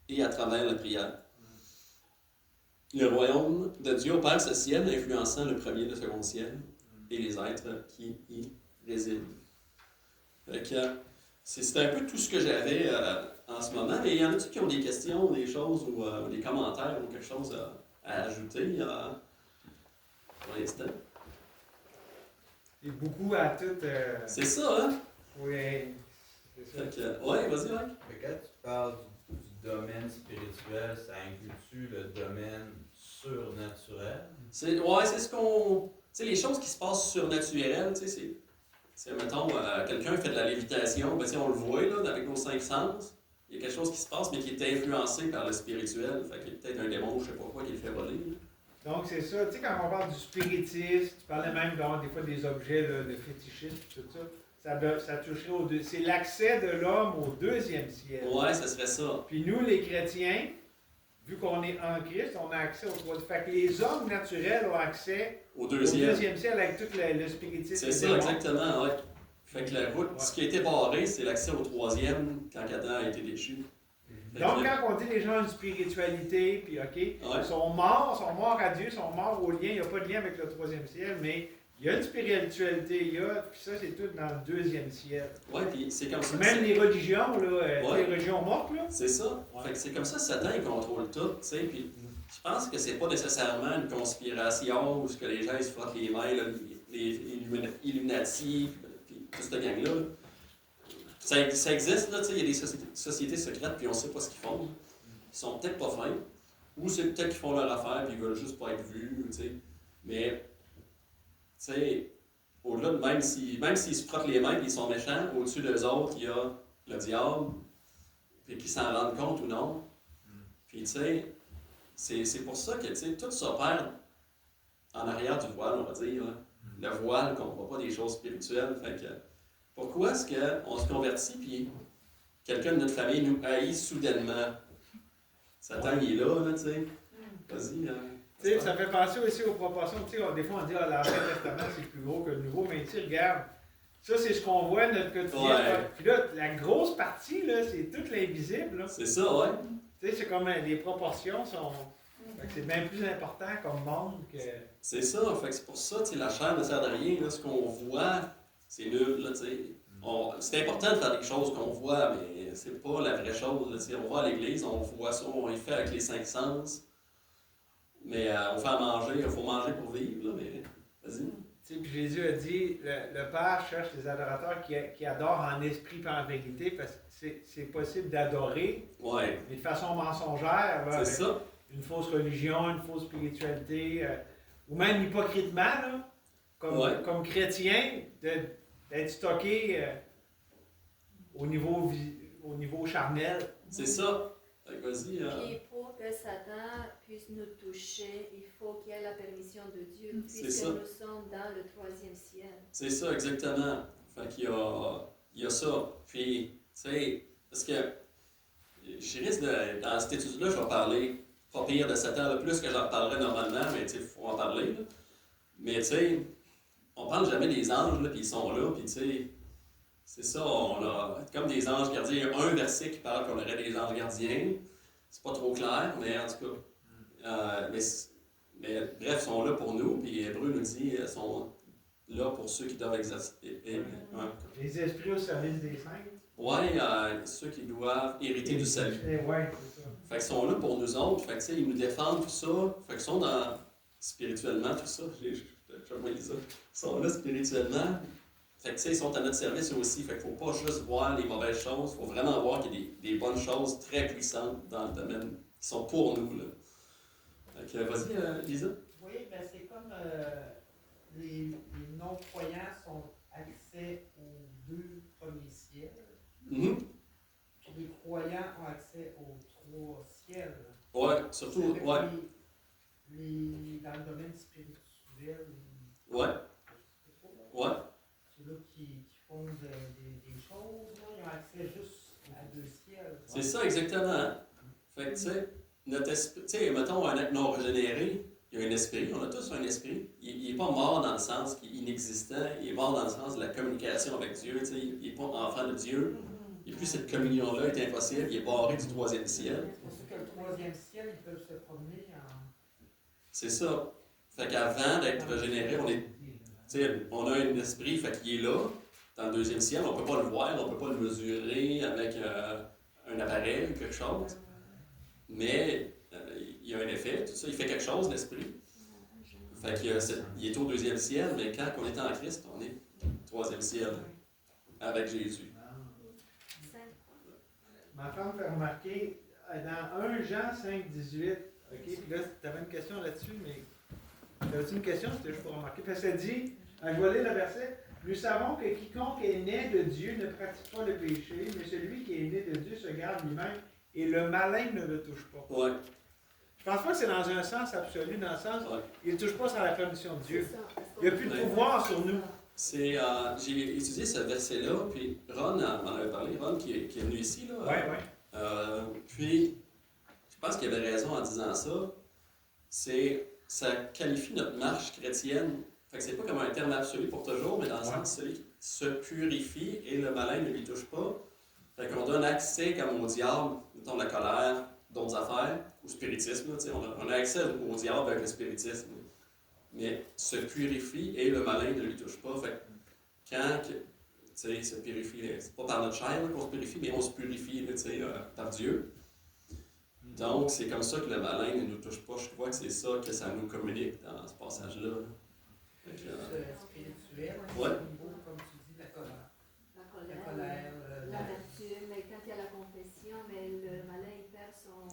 Speaker 2: et à travers la prière. Le royaume de Dieu opère ce ciel, influençant le premier et le second ciel et les êtres qui y résident. Fait que, c'est un peu tout ce que j'avais en ce moment. Mais il y en a-t-il qui ont des questions, des choses ou des commentaires ou quelque chose à ajouter pour l'instant?
Speaker 3: Et beaucoup à tout.
Speaker 2: C'est ça, hein?
Speaker 3: Oui, c'est ça.
Speaker 2: Fait que, ouais, vas-y, Mike.
Speaker 4: Mais quand tu parles du domaine spirituel, ça inclut-tu le domaine surnaturel?
Speaker 2: C'est ce qu'on... Tu sais, les choses qui se passent surnaturelles, tu sais, c'est mettons, quelqu'un fait de la lévitation, ben, on le voit, là, avec nos 5 sens. Il y a quelque chose qui se passe, mais qui est influencé par le spirituel. Fait qu'il y a peut-être un démon, je sais pas quoi, qui le fait voler. Là.
Speaker 3: Donc, c'est ça. Tu sais, quand on parle du spiritisme, tu parlais même des fois des objets là, de fétichisme, tout ça. Ça toucherait au deux. C'est l'accès de l'homme au 2e ciel.
Speaker 2: Ouais, ça serait ça.
Speaker 3: Puis nous, les chrétiens, vu qu'on est en Christ, on a accès au 3e. Fait que les hommes naturels ont accès
Speaker 2: au
Speaker 3: 2e ciel avec tout le spiritisme.
Speaker 2: C'est ça, exactement, ouais. Fait que la route, ce qui a été barré, c'est l'accès au 3e quand Adam a été déchu.
Speaker 3: Donc, quand on dit les gens ont une spiritualité, puis OK, ils sont morts à Dieu, sont morts au lien, il n'y a pas de lien avec le 3e ciel, mais il y a une spiritualité, puis ça, c'est tout dans le 2e ciel.
Speaker 2: Oui, puis c'est comme ça.
Speaker 3: Même les religions, là, les religions mortes, là.
Speaker 2: C'est ça. Ouais. Fait que c'est comme ça que Satan, il contrôle tout, tu sais, puis je pense que c'est pas nécessairement une conspiration où ce que les gens, ils se frottent les mains, là, les Illuminati, puis toute cette gang-là. Là. Ça existe, là, tu sais, il y a des sociétés secrètes, puis on sait pas ce qu'ils font. Ils sont peut-être pas fins, ou c'est peut-être qu'ils font leur affaire, puis ils veulent juste pas être vus, tu sais. Mais, tu sais, au-delà de même s'ils se frottent les mains et ils sont méchants, au-dessus d'eux autres, il y a le diable. puis qu'ils s'en rendent compte ou non. Puis, tu sais, c'est pour ça que, tu sais, tout s'opère en arrière du voile, on va dire. Là. Le voile qu'on ne voit pas des choses spirituelles. Fait que, pourquoi est-ce qu'on se convertit, puis quelqu'un de notre famille nous haït soudainement? Satan, il est là, tu sais. Vas-y.
Speaker 3: Tu sais, ça fait penser aussi aux proportions. Tu sais, des fois, on dit que l'Ancien Testament, c'est plus gros que le Nouveau, mais tu sais, regarde, ça, c'est ce qu'on voit dans notre quotidien.
Speaker 2: Ouais.
Speaker 3: Puis là, la grosse partie, là, c'est tout l'invisible. Là.
Speaker 2: C'est ça, ouais.
Speaker 3: Tu sais, c'est comme les proportions sont. Fait que c'est bien plus important comme monde que.
Speaker 2: C'est ça, fait que c'est pour ça, tu sais, la chair ne sert de rien, là, ce qu'on voit, c'est nul, là, tu sais. C'est important de faire des choses qu'on voit, mais c'est pas la vraie chose, là, tu sais. On va à l'église, on voit ça, on y fait avec les 5 sens, mais on fait à manger, il faut manger pour vivre, là, mais vas-y.
Speaker 3: Tu sais, puis Jésus a dit, le Père cherche des adorateurs qui adorent en esprit et en vérité, parce que c'est possible d'adorer,
Speaker 2: Ouais,
Speaker 3: mais de façon mensongère, là,
Speaker 2: c'est
Speaker 3: avec
Speaker 2: ça.
Speaker 3: une fausse religion, une fausse spiritualité, ou même hypocritement, là,
Speaker 2: Ouais.
Speaker 3: comme chrétien, d'être stocké au niveau charnel.
Speaker 2: C'est ça. Fait que vas-y.
Speaker 1: Puis pour que Satan puisse nous toucher, il faut qu'il y ait la permission de Dieu,
Speaker 2: C'est
Speaker 1: puisque
Speaker 2: ça.
Speaker 1: nous sommes dans le 3e ciel.
Speaker 2: C'est ça, exactement. Fait qu'il y a ça. Puis, tu sais, parce que je risque dans cette étude-là, je vais parler pas pire de Satan, là, plus que j'en parlerais normalement, mais tu sais, il faut en parler. Là. Mais tu sais, on parle jamais des anges, là, puis ils sont là, puis tu sais, c'est ça, on a comme des anges gardiens. Il y a un verset qui parle qu'on aurait des anges gardiens. C'est pas trop clair, mais en tout cas. Mais bref, ils sont là pour nous, puis Hébreu nous dit ils sont là pour ceux qui doivent exercer.
Speaker 3: Les esprits au service des saints.
Speaker 2: Ouais, ceux qui doivent hériter du salut.
Speaker 3: Ouais, c'est ça.
Speaker 2: Fait qu'ils sont là pour nous autres, fait que tu sais, ils nous défendent, tout ça. Fait qu'ils sont dans spirituellement, tout ça. J'ai dit ça. Ils sont là spirituellement. Fait que tu sais, ils sont à notre service aussi. Fait qu'il faut pas juste voir les mauvaises choses. Il faut vraiment voir qu'il y a des bonnes choses très puissantes dans le domaine qui sont pour nous. Là. Fait que vas-y, Lisa.
Speaker 5: Oui, ben c'est comme les non-croyants ont accès aux 2 premiers ciels,
Speaker 2: Mm-hmm.
Speaker 5: puis les croyants ont accès aux 3 ciels.
Speaker 2: Ouais, surtout,
Speaker 5: C'est
Speaker 2: ouais.
Speaker 5: avec dans le domaine spirituel,
Speaker 2: Ouais, ouais.
Speaker 5: ceux-là qui font des choses, là, ils ont accès juste à 2 ciels.
Speaker 2: C'est ça, exactement. Fait que, tu sais, notre esprit, tu sais, mettons un être non régénéré, il y a un esprit, on a tous un esprit. Il n'est pas mort dans le sens qu'il est inexistant, il est mort dans le sens de la communication avec Dieu, tu sais, il n'est pas enfant de Dieu. Et puis cette communion-là est impossible, il est barré du 3e ciel.
Speaker 5: C'est pour ça que le 3e ciel, ils peuvent se promener en.
Speaker 2: C'est ça. Fait qu'avant d'être régénéré, on a un esprit, fait qu'il est là, dans le 2e ciel, on ne peut pas le voir, on ne peut pas le mesurer avec un appareil ou quelque chose. Mais il y a un effet, tout ça, il fait quelque chose, l'esprit. Fait qu'il est au 2e ciel, mais quand on est en Christ, on est au 3e ciel, avec Jésus.
Speaker 3: Ma femme fait remarquer, dans 1 Jean 5, 18, ok, puis là, tu avais une question là-dessus, mais t'avais-tu une question? C'était juste pour remarquer. Parce que ça dit, je vais lire le verset, nous savons que quiconque est né de Dieu ne pratique pas le péché, mais celui qui est né de Dieu se garde lui-même et le malin ne le touche pas.
Speaker 2: Ouais.
Speaker 3: Je pense pas que c'est dans un sens absolu, dans le sens,
Speaker 2: Ouais.
Speaker 3: il ne touche pas sans la permission de Dieu.
Speaker 1: C'est ça, parce qu'on-
Speaker 3: Il n'y a plus de pouvoir sur nous.
Speaker 2: J'ai étudié ce verset-là, puis Ron m'en avait parlé, Ron qui est venu ici, là.
Speaker 3: Ouais.
Speaker 2: Puis, je pense qu'il avait raison en disant ça. Ça qualifie notre marche chrétienne. Fait que c'est pas comme un terme absolu pour toujours, mais dans le sens celui qui se purifie et le malin ne lui touche pas. Fait qu'on donne accès comme au diable, mettons la colère, d'autres affaires, au spiritisme. Là, on a accès au diable avec le spiritisme. Mais se purifie et le malin ne lui touche pas. Fait que quand se purifie, c'est pas par notre chair là, qu'on se purifie, mais on se purifie là, par Dieu. Donc, c'est comme ça que le malin ne nous touche pas. Je crois que c'est ça que ça nous communique dans ce passage-là. Fait que,
Speaker 5: Spirituel,
Speaker 2: Ouais.
Speaker 5: au niveau, comme tu dis, la colère.
Speaker 1: La
Speaker 5: La
Speaker 1: colère,
Speaker 5: colère,
Speaker 1: l'amertume, mais quand il y a la confession, mais le malin, il perd son...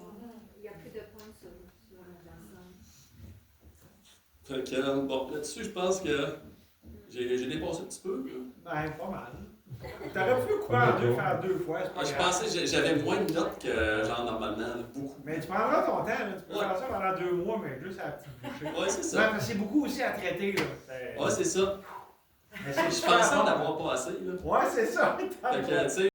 Speaker 1: Il n'y a plus de points sur la personne.
Speaker 2: Fait que, bon, là-dessus, je pense que j'ai dépassé un petit peu. Là.
Speaker 3: Ben, pas mal. T'aurais pu couper en deux, faire 2 fois, c'est pas
Speaker 2: Je
Speaker 3: grave.
Speaker 2: pensais, j'avais moins de notes que genre normalement, là, beaucoup.
Speaker 3: Mais tu prendras ton temps, là. Tu peux
Speaker 2: Ouais.
Speaker 3: faire ça pendant 2 mois, mais juste à la petite bouchée.
Speaker 2: Ouais, c'est
Speaker 3: Ouais,
Speaker 2: ça.
Speaker 3: parce que c'est beaucoup aussi à traiter, là.
Speaker 2: Ouais, c'est ça.
Speaker 3: Mais c'est
Speaker 2: Je
Speaker 3: super
Speaker 2: pensais en
Speaker 3: bon.
Speaker 2: avoir pas assez, là.
Speaker 3: Ouais, c'est ça.
Speaker 2: Fait que, tu sais,